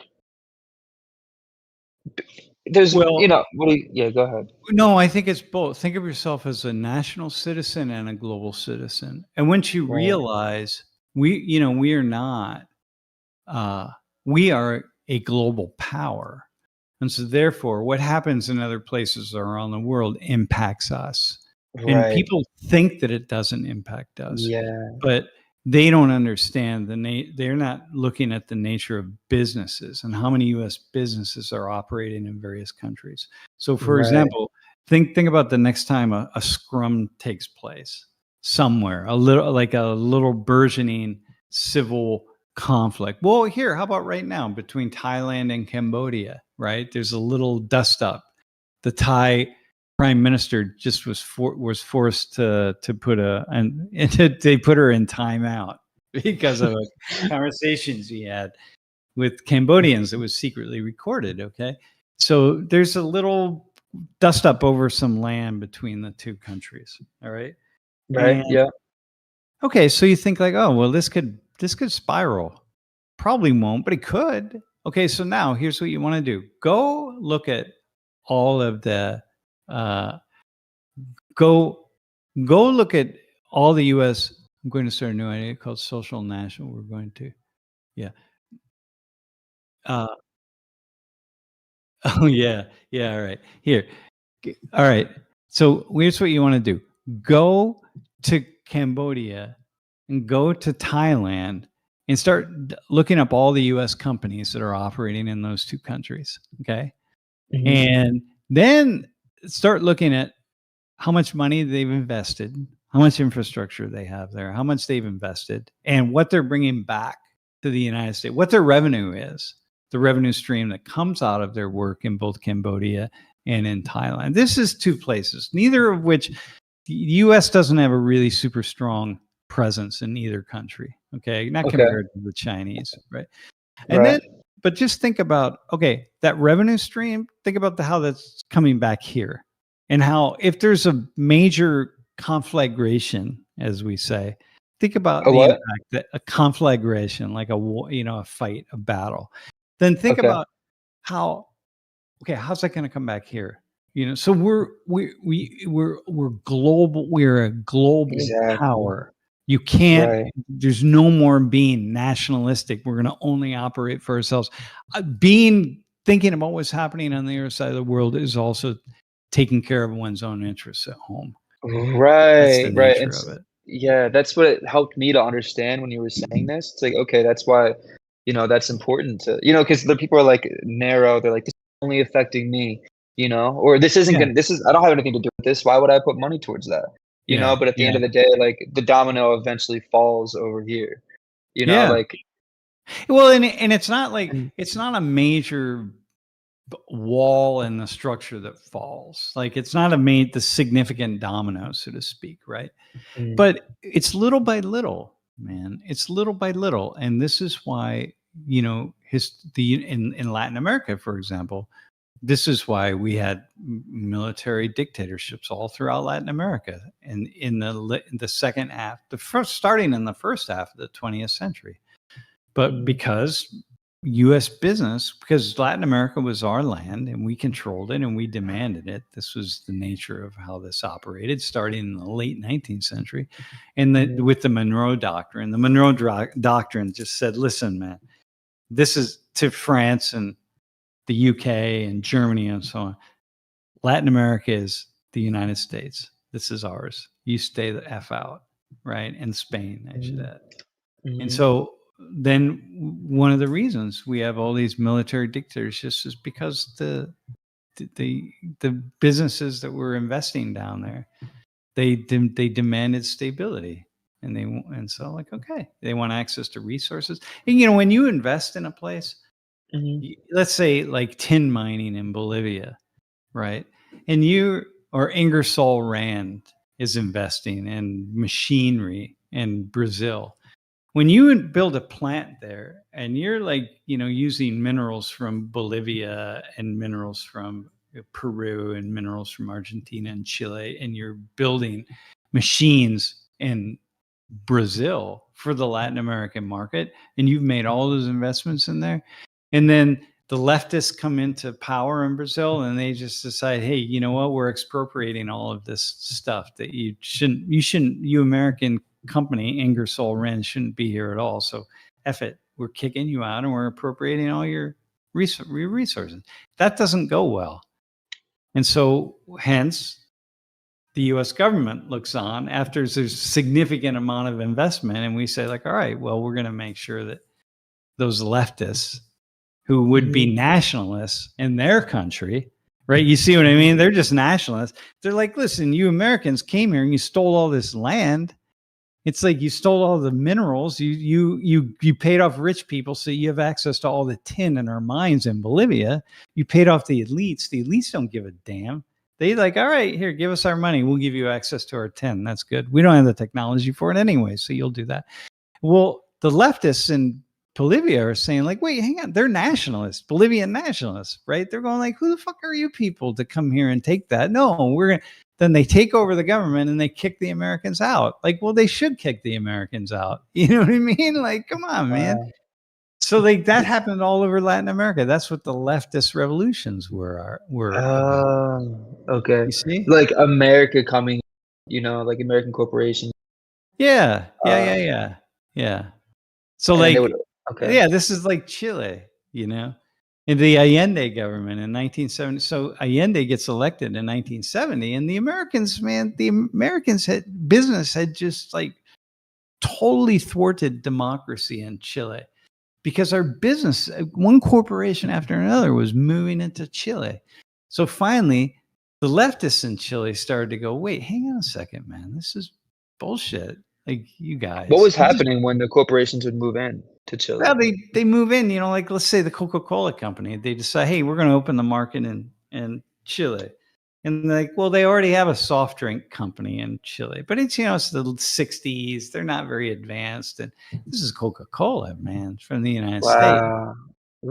ahead. No, I think it's both. Think of yourself as a national citizen and a global citizen. And once you realize we are not, we are a global power. And so therefore what happens in other places around the world impacts us. Right. And people think that it doesn't impact us. Yeah. But they don't understand they're not looking at the nature of businesses and how many U.S. businesses are operating in various countries. So, for example, think about the next time a scrum takes place somewhere, a little burgeoning civil conflict. Well, how about right now between Thailand and Cambodia? Right, there's a little dust up. The Thai prime minister just was forced to put they put her in timeout because of conversations he had with Cambodians that was secretly recorded. Okay, so there's a little dust up over some land between the two countries. All right. Yeah. Okay, so you think like, oh well, this could spiral. Probably won't, but it could. Okay, so now here's what you want to do: go look at all of the. Go look at all the U.S. I'm going to start a new idea called social national. We're going to, yeah. Oh yeah, yeah. All right, here. All right. So here's what you want to do: go to Cambodia and go to Thailand and start looking up all the U.S. companies that are operating in those two countries. Okay, and then start looking at how much money they've invested, how much infrastructure they have there, how much they've invested, and what they're bringing back to the United States, what their revenue is, the revenue stream that comes out of their work in both Cambodia and in Thailand. This is two places, neither of which the U.S. doesn't have a really super strong presence in either country. Okay, not compared to the Chinese, right? And then, but just think about, okay, that revenue stream, think about how that's coming back here and how if there's a major conflagration, as we say, think about the impact that a conflagration, like a war, a fight, a battle, then think about how, how's that going to come back here? So we're global. We're a global power. You can't, there's no more being nationalistic. We're going to only operate for ourselves. Thinking about what's happening on the other side of the world is also taking care of one's own interests at home. That's the nature of it. Yeah, that's what it helped me to understand when you were saying this. It's like, okay, that's why, that's important to, because the people are like narrow. They're like, this is only affecting me, or this isn't gonna, I don't have anything to do with this. Why would I put money towards that? But at the end of the day, like the domino eventually falls over here, like. Well, and it's not like, it's not a major wall in the structure that falls. Like it's not the significant domino, so to speak, right? But it's little by little, man. It's little by little, and this is why in Latin America, for example, this is why we had military dictatorships all throughout Latin America, and in the second half, starting in the first half of the 20th century, but because U.S. business, because Latin America was our land and we controlled it and we demanded it. This was the nature of how this operated, starting in the late 19th century. And with the Monroe Doctrine, the Monroe Doctrine just said, listen, man, this is to France and the UK and Germany and so on. Latin America is the United States. This is ours. You stay the F out, right? And Spain, I should add. And so then one of the reasons we have all these military dictatorships is because the businesses that were investing down there, they demanded stability, and so like, okay, they want access to resources. And when you invest in a place, let's say like tin mining in Bolivia, right? And or Ingersoll Rand is investing in machinery in Brazil. When you build a plant there and you're like, using minerals from Bolivia and minerals from Peru and minerals from Argentina and Chile, and you're building machines in Brazil for the Latin American market, and you've made all those investments in there, and then the leftists come into power in Brazil and they just decide, hey, you know what? We're expropriating all of this stuff that you American company, Ingersoll Rand, shouldn't be here at all. So F it. We're kicking you out and we're appropriating all your resources. That doesn't go well. And so hence the U.S. government looks on after there's a significant amount of investment. And we say like, all right, well, we're going to make sure that those leftists who would be nationalists in their country, right? You see what I mean? They're just nationalists. They're like, listen, you Americans came here and you stole all this land. It's like you stole all the minerals. You paid off rich people so you have access to all the tin in our mines in Bolivia. You paid off the elites. The elites don't give a damn. They like, all right, here, give us our money. We'll give you access to our tin. That's good. We don't have the technology for it anyway, so you'll do that. Well, the leftists in Bolivia are saying like, wait, hang on, they're nationalists, Bolivian nationalists, right? They're going like, who the fuck are you people to come here and take that? No, then they take over the government and they kick the Americans out. Like, well, they should kick the Americans out. You know what I mean? Like, come on, man. So like that happened all over Latin America. That's what the leftist revolutions were about. Okay. You see? Like America coming, like American corporations Yeah, Uh, yeah. So and then they like, would. Okay. yeah, this is like Chile, you know, in the Allende government in 1970. So Allende gets elected in 1970, and the Americans, man, the Americans had business had just like totally thwarted democracy in Chile because our business, one corporation after another, was moving into Chile. So finally, the leftists in Chile started to go, wait, hang on a second, man, this is bullshit. Like, you What guys, was happening when the corporations would move in to Chile? well, they move in, you know, like let's say the Coca-Cola company, they decide, hey, we're going to open the market in Chile. And like, well, they already have a soft drink company in Chile, but it's, you know, it's the 60s. They're not very advanced. And this is Coca-Cola, man, from the United States. Wow.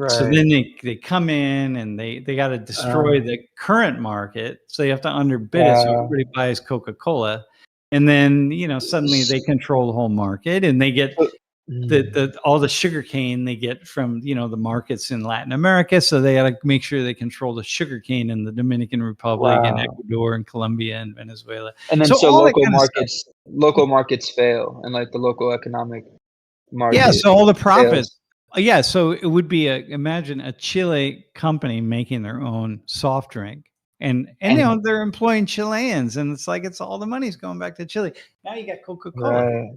So Right. then they come in and they got to destroy the current market. So they have to underbid it. So Wow. everybody buys Coca-Cola. And then, you know, suddenly they control the whole market and they get So- Mm. the all the sugar cane they get from, you know, the markets in Latin America. So they got to make sure they control the sugar cane in the Dominican Republic and Wow. Ecuador and Colombia and Venezuela. And then So so all that kind of stuff. local markets fail, and like the local economic Yeah. market So all the profits. fails. Yeah. So it would be imagine a Chile company making their own soft drink. And you And know they're employing Chileans, and it's like it's all the money's going back to Chile. Now you got Coca-Cola. right.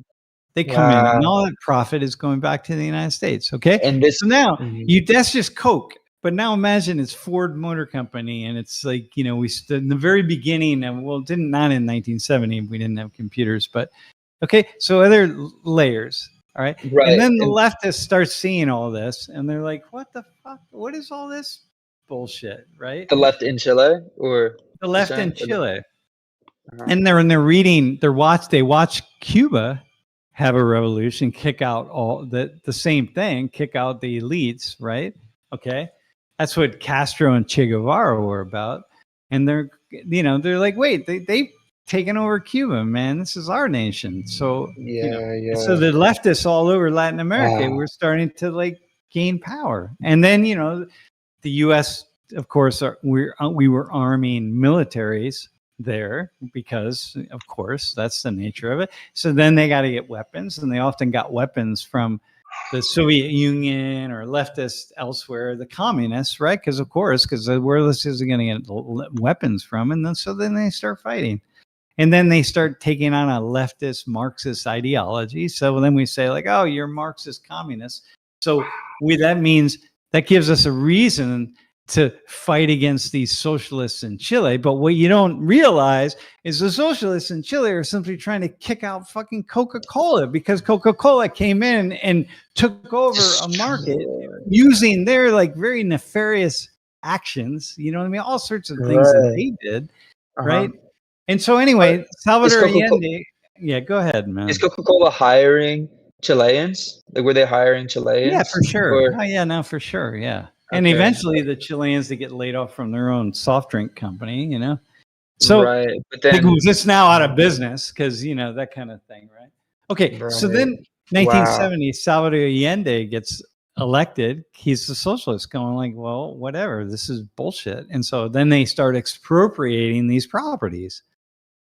They come in and Wow. all that profit is going back to the United States. Okay. And this. So now Mhm. that's just Coke. But now imagine it's Ford Motor Company. And it's like, you know, we stood in the very beginning of, well, not in 1970, we didn't have computers, but okay. So other layers. All right. And Right. then the And leftists start seeing all this and they're like, what the fuck? What is all this bullshit? Right. the left in Chile, or The you're left in saying? Chile. Uh-huh. And they're reading, they watch Cuba have a revolution, kick out all the same thing, kick out the elites, right? Okay. That's what Castro and Che Guevara were about. And they're, you know, they're like, wait, they've taken over Cuba, man. This is our nation. So, you know, Yeah. so Yeah. the leftists all over Latin America Wow. were starting to like gain power. And then, you know, the U.S., of course, we were arming militaries there because, of course, that's the nature of it. So then they got to get weapons, and they often got weapons from the Soviet Union or leftists elsewhere, the communists, right? Because of course, because where this is going to get weapons from, and then they start fighting. And then they start taking on a leftist Marxist ideology. So then we say like, oh, you're Marxist communist. So that means that gives us a reason to fight against these socialists in Chile. But what you don't realize is the socialists in Chile are simply trying to kick out fucking Coca-Cola because Coca-Cola came in and took over a market using their like very nefarious actions. You know what I mean? All sorts of things that Right. they did, Uh-huh. right? And so But anyway, is Salvador Coca-Cola Allende, yeah, go ahead, is man. Coca-Cola hiring Chileans? Like, were they hiring Yeah, for Chileans? sure. Or Oh, yeah, no, for sure. Yeah. And okay. eventually the Chileans, they get laid off from their own soft drink company, you know? So Right. But they then go, it's now out of business because, you know, that kind of thing, right? Okay. So right. then Wow. 1970, Salvador Allende gets elected. He's a socialist going like, well, whatever, this is bullshit. And so then they start expropriating these properties.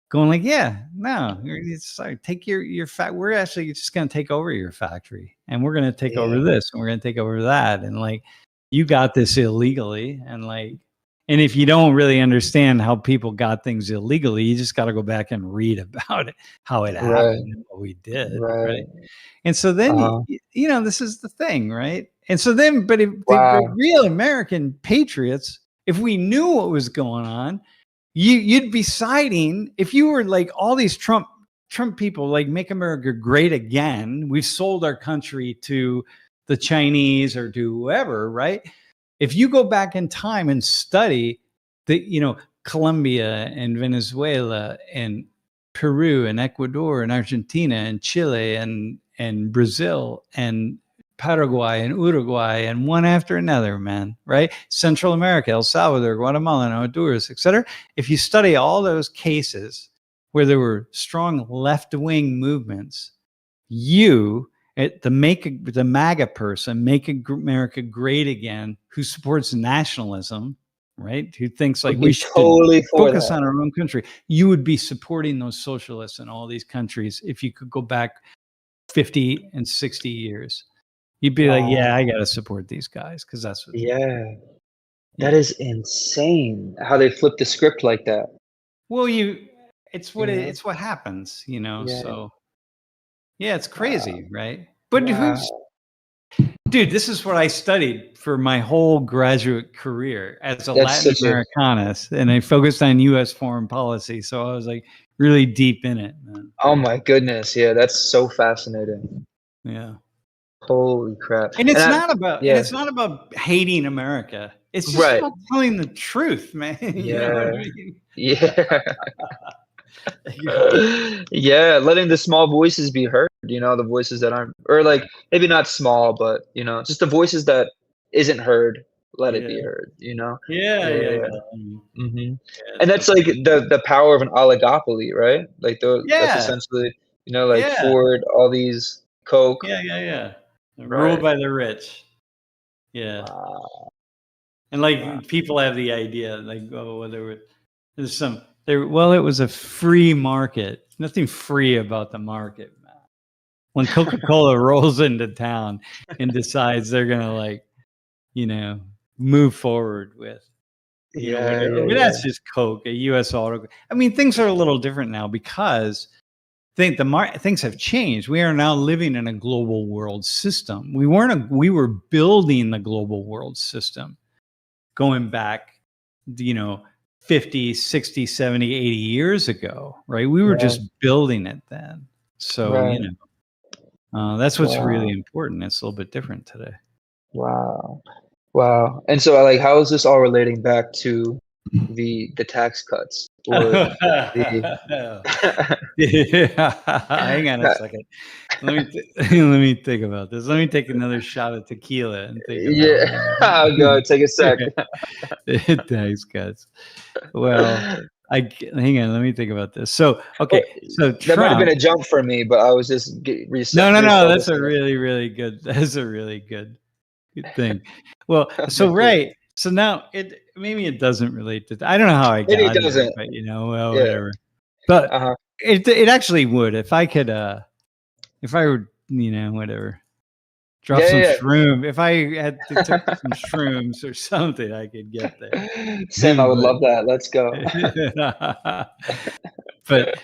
Going like, yeah, no, sorry, take your we're actually just going to take over your factory and we're going to take over Yeah. this and we're going to take over that. And like, you got this illegally. And like, and if you don't really understand how people got things illegally, you just got to go back and read about it, how it Right. happened and what we did. Right. Right. And so then, Uh-huh. you know, this is the thing. Right. And so then, but if the Wow. real American patriots, if we knew what was going on, you'd be siding if you were like all these Trump people like make America great again. We've sold our country to the Chinese or to whoever, right? If you go back in time and study the, you know, Colombia and Venezuela and Peru and Ecuador and Argentina and Chile and Brazil and Paraguay and Uruguay and one after another, man, right? Central America, El Salvador, Guatemala, and Honduras, etc. If you study all those cases where there were strong left-wing movements, the MAGA person, Make America Great Again, who supports nationalism, right? Who thinks like Would we be should totally for focus that. on our own country. You would be supporting those socialists in all these countries if you could go back 50 and 60 years. You'd be like, yeah, I got to support these guys because that's what. Yeah, that is insane how they flip the script like that. Well, it's what Yeah. it's what happens, Yeah. So yeah, it's crazy, right? But Wow. dude, this is what I studied for my whole graduate career as a That's Latin such a Americanist, and I focused on U.S. foreign policy, so I was like really deep in it, man. oh my goodness. Yeah, that's so fascinating. Yeah. Holy crap. And And it's I, not about yeah, hating America. It's just right. about telling the truth, man. You know what I Yeah. mean? Yeah. Yeah, letting the small voices be heard, the voices that aren't, or like maybe not small, but just the voices that isn't heard, let it Yeah. be heard, Yeah, Yeah, yeah, yeah. yeah. hmm Yeah, And it's that's fucking- like the power of an oligopoly, right? Like that's yeah, essentially, like yeah, Ford, all these Coke. yeah. Ruled Right. by the rich. Yeah. Wow. And like Wow. people have the idea, like, oh, well, it was a free market. Nothing free about the market, man. When Coca-Cola rolls into town and decides they're gonna move forward with, Yeah, whatever. yeah, But yeah. that's just Coke, a U.S. auto. I mean, things are a little different now because things have changed. We are now living in a global world system. We were building the global world system going back, 50, 60, 70, 80 years ago, right? We were Right. just building it then. So, Right. that's what's really Wow. important. It's a little bit different today. Wow. Wow. And so like how is this all relating back to the tax cuts or the Hang on a second. Let me think about this. Let me take another shot of tequila and think about yeah. I'll go take a sec. it. Thanks, guys. Well, hang on. Let me think about this. So, Well, okay. So that might have been Trump. a jump for me, but I was just No. That's refocusing a it. really, really good. That's a really good thing. Well, so right. So now maybe it doesn't relate to. I don't know how I Maybe it got here, doesn't. but well, Yeah. whatever. But Uh-huh. it actually would if I could. If I would, whatever. Drop Yeah, some yeah, shroom. If I had to took some shrooms or something, I could get there. yeah. Sam, I would love that. Let's go. But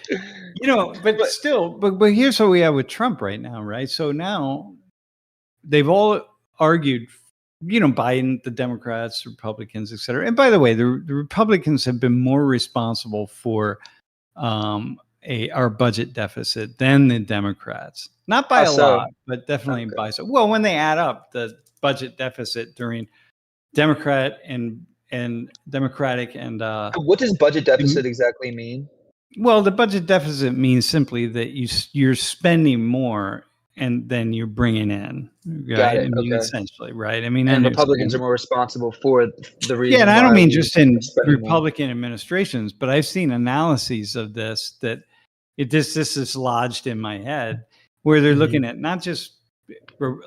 but But still, but here's what we have with Trump right now, right? So now they've all argued, Biden, the Democrats, Republicans, et cetera. And by the way, the Republicans have been more responsible for our budget deficit than the Democrats. Not by how a so? lot, but definitely Okay. by so. Well, when they add up the budget deficit during Democratic and What does budget deficit exactly mean? well, the budget deficit means simply that you're spending more and then you're bringing in, Got right? it. I mean, Okay. essentially, right? I mean, And Republicans are understand. more responsible for the Yeah, and reason I don't why mean we just are in spending more. Republican administrations, but I've seen analyses of this that this is lodged in my head where they're Mhm. looking at not just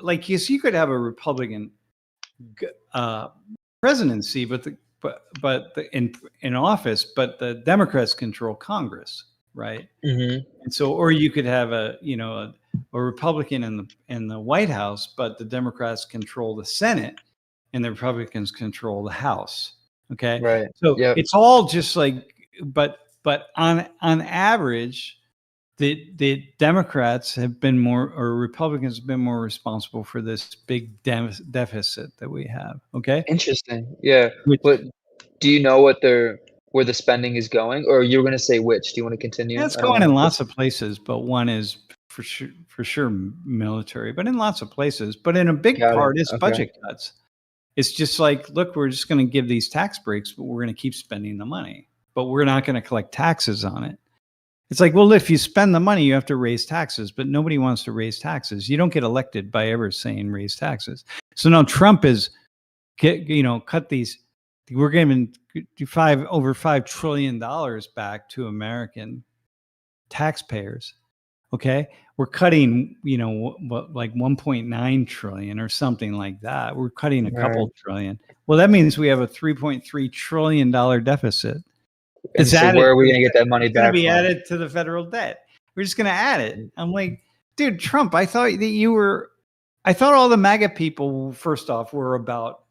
like you could have a Republican presidency, in office, but the Democrats control Congress, right? Mhm. And so, or you could have a Republican in the White House, but the Democrats control the Senate, and the Republicans control the House. Okay, Right. so Yep. it's all just like, but on average, the Democrats have been more, or Republicans have been more responsible for this big deficit that we have. Okay, Interesting. Yeah. which But do you know where the spending is going, or you're going to say which? Do you want to continue? it's I don't going want in to. lots of places, but one is for sure military, but in lots of places. But in a big Got it. part, it's Okay. budget cuts. It's just like, look, we're just going to give these tax breaks, but we're going to keep spending the money, but we're not going to collect taxes on it. It's like, well, if you spend the money, you have to raise taxes, but nobody wants to raise taxes. You don't get elected by ever saying raise taxes. So now Trump is cut these. We're giving over $5 trillion back to American taxpayers, Okay. We're cutting, like 1.9 trillion or something like that. We're cutting a couple trillion. Well, that means we have a $3.3 trillion deficit. And It's so added. where are we going to get that money It's going to back be from? added to the federal debt. We're just going to add it. I'm like, dude, Trump, I thought all the MAGA people, first off, were about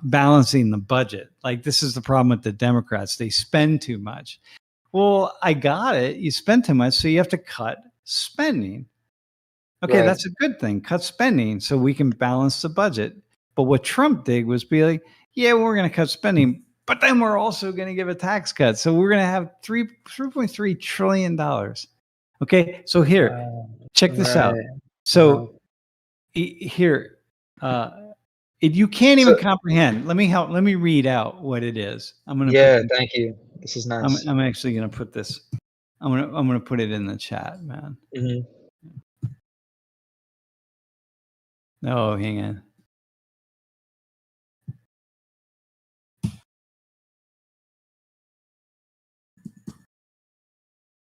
balancing the budget. Like, this is the problem with the Democrats. They spend too much. Well, I got it. You spend too much, so you have to cut spending. Okay, Right. that's a good thing. Cut spending so we can balance the budget. But what Trump did was be like, yeah, we're going to cut spending, but then we're also going to give a tax cut. So we're going to have $3.3 trillion. Okay, so here, check this out. So here, you can't even comprehend. Let me read out what it is. I'm going to thank you. This is nice. I'm actually going to put this. I'm going to put it in the chat, man. Mm-hmm. Oh, hang on.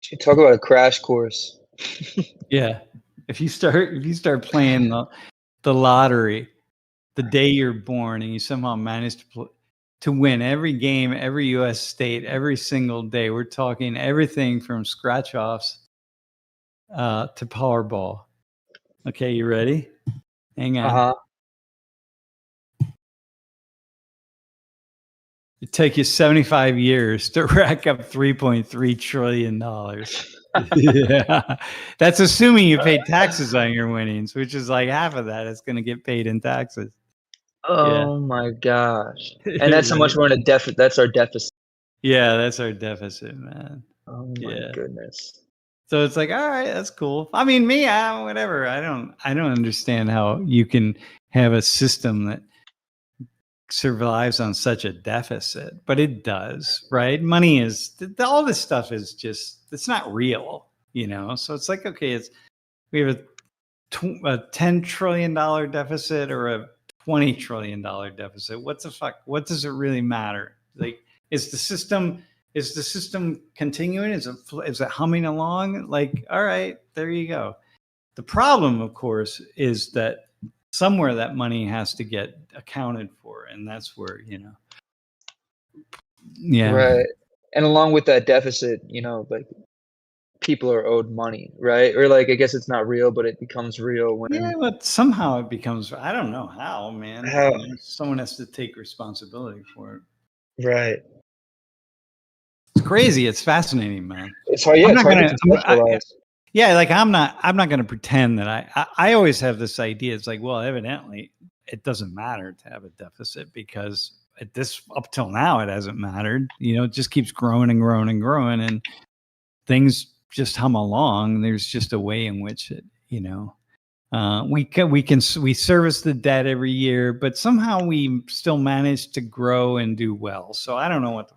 You talk about a crash course. Yeah. If you start playing the lottery the day you're born and you somehow manage to win every game, every U.S. state, every single day, we're talking everything from scratch offs to Powerball. Okay, you ready? Hang on. Uh-huh. It take you 75 years to rack up $3.3 trillion. Yeah, that's assuming you pay taxes on your winnings, which is like half of that is going to get paid in taxes. Oh my gosh! And that's how much we're in a deficit. That's our deficit. Yeah, that's our deficit, man. Oh my goodness! So it's like, all right, that's cool. I mean, whatever. I don't understand how you can have a system that survives on such a deficit, but it does, right? Money is all this stuff is just, it's not real, So it's like, okay, we have a $10 trillion deficit or a $20 trillion deficit. What the fuck? What does it really matter? Like, is the system continuing? Is it humming along? Like, all right, there you go. The problem, of course, is that somewhere that money has to get accounted for, and that's where Right. And along with that deficit, like people are owed money, right? Or like, I guess it's not real, but it becomes real when but somehow it becomes, I don't know how, man. How? Someone has to take responsibility for it. Right. It's crazy. It's fascinating, man. It's hard. Yeah, it's hard to conceptualize. Yeah, like I'm not going to pretend that I always have this idea. It's like, well, evidently it doesn't matter to have a deficit because up till now it hasn't mattered. It just keeps growing and growing and growing, and things just hum along. There's just a way in which it, we service the debt every year, but somehow we still manage to grow and do well. So I don't know what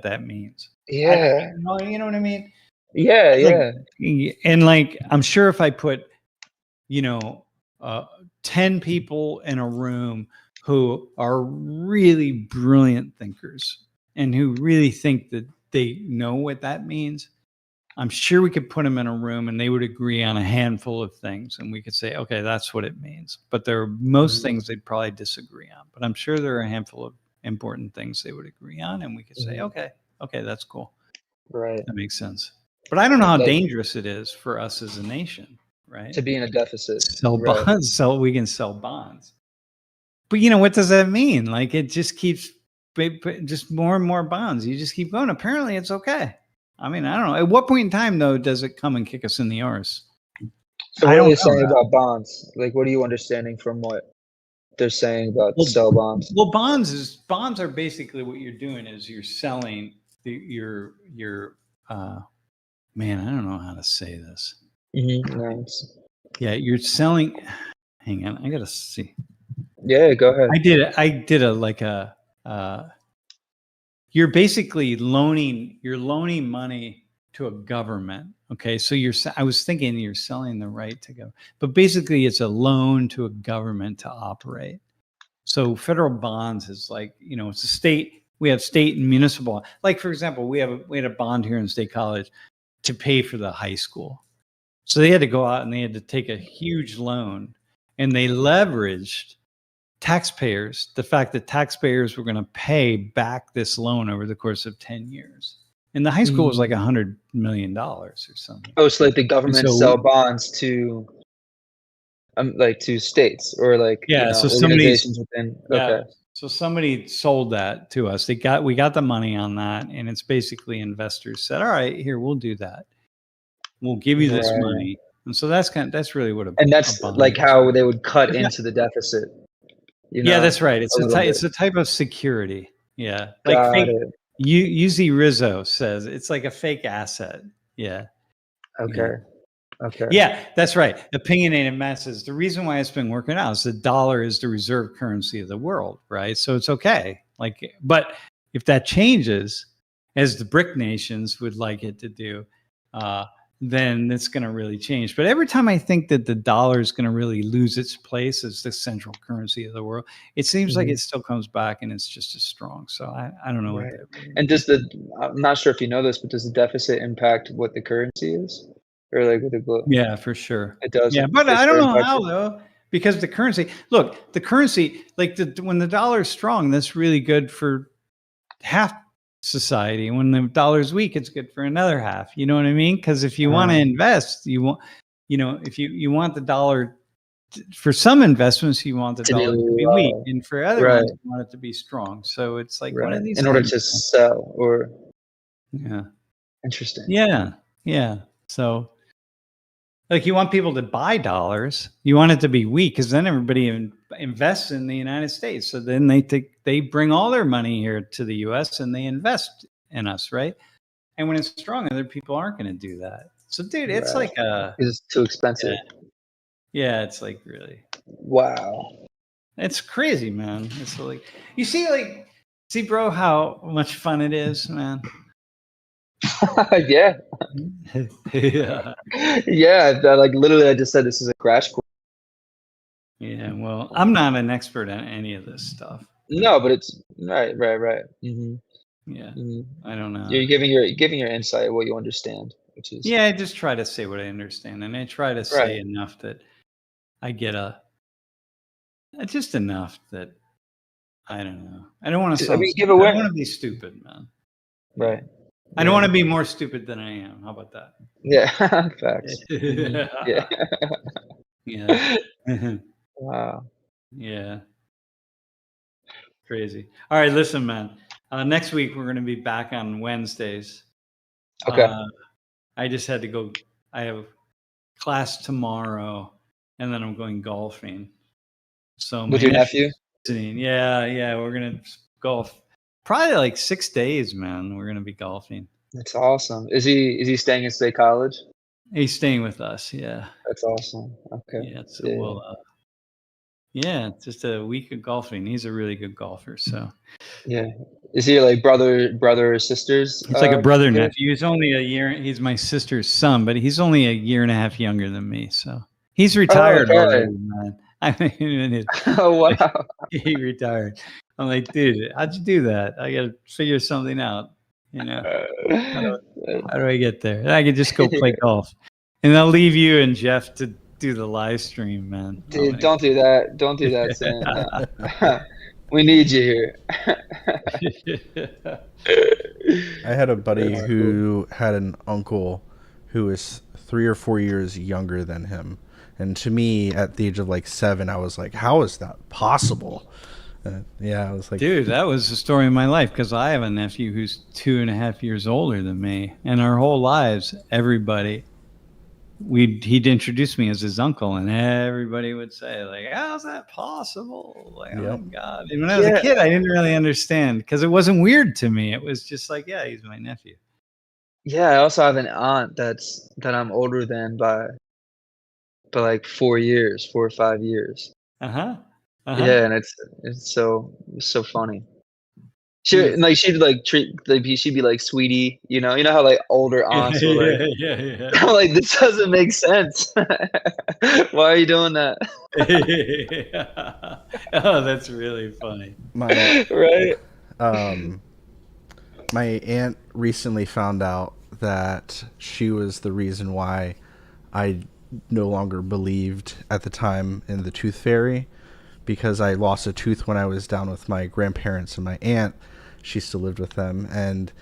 that means. Yeah. You know what I mean? Yeah, yeah. And like, I'm sure if I put, 10 people in a room who are really brilliant thinkers and who really think that they know what that means, I'm sure we could put them in a room and they would agree on a handful of things. And we could say, okay, that's what it means. But there are most things they'd probably disagree on. But I'm sure there are a handful of important things they would agree on. And we could say, okay, that's cool. Right. That makes sense. But I don't know how dangerous it is for us as a nation, right? To be in a deficit. Sell bonds, we can sell bonds. But what does that mean? Like, it just keeps just more and more bonds. You just keep going. Apparently it's okay. I mean, I don't know. At what point in time, though, does it come and kick us in the arse? So what are they saying about bonds? Like, what are you understanding from what they're saying about sell bonds? Well, bonds are basically what you're doing is you're selling your man, I don't know how to say this. Nice. Yeah, you're selling. Hang on, I gotta see. Yeah, go ahead. I did you're basically loaning money to a government. Okay, so I was thinking you're selling the right to go, but basically it's a loan to a government to operate. So federal bonds is like, it's a state. We have state and municipal. Like, for example, we had a bond here in State College to pay for the high school. So they had to go out and they had to take a huge loan, and they leveraged taxpayers, the fact that taxpayers were going to pay back this loan over the course of 10 years. And the high school was like $100 million or something. Oh, so like the government sell bonds to to states or like so organizations within. Okay. So somebody sold that to us. We got the money on that, and it's basically investors said, "All right, here, we'll do that. We'll give you this money." And so that's really what that's like is. how they would cut into the deficit. Yeah, that's right. It's a type of security. Yeah, Got like it. UZ Rizzo says it's like a fake asset. Yeah. Okay. Okay. Yeah, that's right. Opinionated masses. The reason why it's been working out is the dollar is the reserve currency of the world, right? So it's okay. But if that changes, as the BRIC nations would like it to do, then it's going to really change. But every time I think that the dollar is going to really lose its place as the central currency of the world, it seems like it still comes back and it's just as strong. So I don't know. Right. And I'm not sure if you know this, but does the deficit impact what the currency is? Or like with the global? Yeah, for sure. It does. Yeah, but I don't know how though, because the currency. Look, when the dollar is strong, that's really good for half society. When the dollar is weak, it's good for another half. You know what I mean? Because if you want to invest, if you want the dollar for some investments, you want the dollar to be weak, and for other ones, you want it to be strong. So it's like one of these in order to sell or. Yeah. Interesting. Yeah. Yeah. So. Like you want people to buy dollars, you want it to be weak because then everybody invests in the United States. So then they bring all their money here to the U.S. and they invest in us, right? And when it's strong, other people aren't going to do that. So, dude, it's like it's too expensive. Yeah, it's like really. Wow. It's crazy, man. It's like you see, bro, how much fun it is, man. Yeah. Yeah. Like literally, I just said this is a crash course. Yeah. Well, I'm not an expert on any of this stuff. No, but it's right. Mm-hmm. Yeah. Mm-hmm. I don't know. You're giving your insight what you understand, which is. Yeah, I just try to say what I understand, and I try to say enough that I get just enough that I don't know. I don't want to. I don't want to be stupid, man. Right. I don't want to be more stupid than I am. How about that? Yeah, facts. Yeah. Yeah. Wow. Yeah. Crazy. All right, listen, man. Next week we're going to be back on Wednesdays. Okay. I just had to go. I have class tomorrow, and then I'm going golfing. So with your nephew? Yeah. We're gonna golf. Probably like 6 days, man. We're gonna be golfing. That's awesome. Is he staying at State College? He's staying with us. Yeah. That's awesome. Okay. Yeah. So we'll. Just a week of golfing. He's a really good golfer. So. Yeah. Is he like brother or sisters? It's like a brother nephew. He's only a year. He's my sister's son, but he's only a year and a half younger than me. So he's retired already, man. I mean, oh wow. He retired. I'm like, dude, how'd you do that? I got to figure something out. You know, how do I get there? And I could just go play golf, and I'll leave you and Jeff to do the live stream, man. Dude, don't do that. Don't do that, Sam. We need you here. I had a buddy who had an uncle who was 3 or 4 years younger than him. And to me, at the age of like 7, I was like, how is that possible? I was like, dude, that was the story of my life, because I have a nephew who's 2.5 years older than me. And our whole lives, everybody, he'd introduce me as his uncle, and everybody would say, like, how's that possible? Like, oh my God. And when I was a kid, I didn't really understand, because it wasn't weird to me. It was just like, yeah, he's my nephew. Yeah, I also have an aunt that I'm older than by like 4 or 5 years. Yeah, and it's so funny. She'd be like, sweetie, you know how like older aunts were like, yeah. I'm like, this doesn't make sense. Why are you doing that? Oh, that's really funny. Right. My aunt recently found out that she was the reason why I no longer believed at the time in the tooth fairy, because I lost a tooth when I was down with my grandparents and my aunt. She still lived with them, and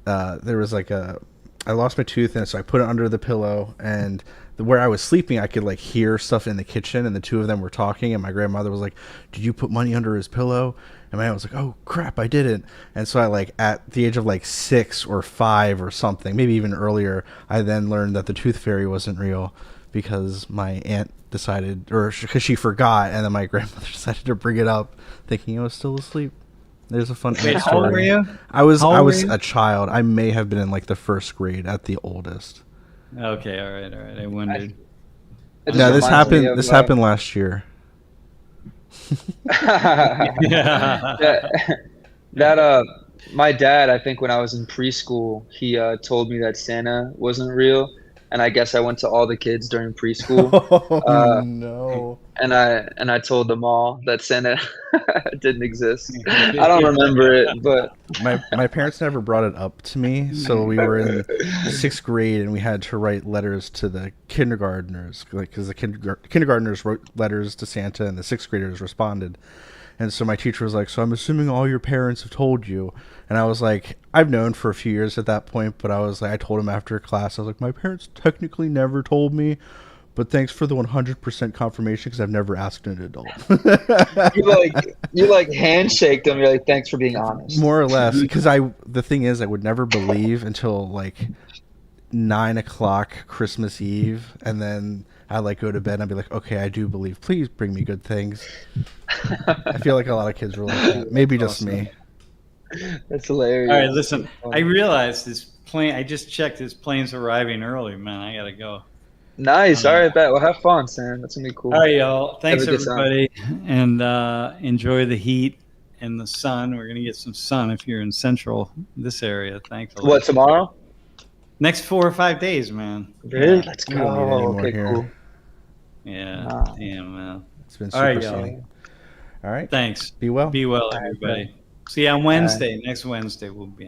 there was like I lost my tooth, and so I put it under the pillow, and where I was sleeping, I could like hear stuff in the kitchen, and the two of them were talking, and my grandmother was like, "Did you put money under his pillow?" And my aunt was like, "Oh crap, I didn't." And so I, like, at the age of like 6 or 5 or something, maybe even earlier, I then learned that the tooth fairy wasn't real, because my aunt decided, or because she forgot, and then my grandmother decided to bring it up, thinking I was still asleep. There's a fun Wait, aunt how old were story. you? I was How old were you? a child. I may have been in like the first grade at the oldest. Okay, all right. I wondered. It just No, this reminds me happened. of, This happened last year. Yeah. that my dad, I think when I was in preschool, he told me that Santa wasn't real, and I guess I went to all the kids during preschool, Oh uh, no! and I told them all that Santa didn't exist. I don't remember it, but My parents never brought it up to me, so we were in 6th grade and we had to write letters to the kindergartners, like, because the kindergartners wrote letters to Santa and the 6th graders responded. And so my teacher was like, "So I'm assuming all your parents have told you." And I was like, I've known for a few years at that point, but I was like, I told him after class, I was like, "My parents technically never told me, but thanks for the 100% confirmation, because I've never asked an adult." you like handshake them. You're like, thanks for being honest. More or less, because the thing is, I would never believe until like 9 o'clock Christmas Eve, and then I'd like go to bed and I'd be like, "Okay, I do believe. Please bring me good things." I feel like a lot of kids were like that. Maybe just me. That's hilarious. All right, listen. I realized this plane. I just checked. This plane's arriving early, man. I gotta go. Nice. All right, bet. Well, have fun, Sam. That's gonna be cool. All right, y'all. Thanks, Have a good time. everybody, and enjoy the heat and the sun. We're gonna get some sun if you're in central this area. Thankfully. What, tomorrow? Next 4 or 5 days, man. Really? Yeah. Let's We don't need any go. more Okay, here. cool. Yeah. Wow. Damn, man. It's been All right, super y'all. sunny. All right. Thanks. Be well. Be well, right, everybody. See you on Wednesday. Next Wednesday we'll be on.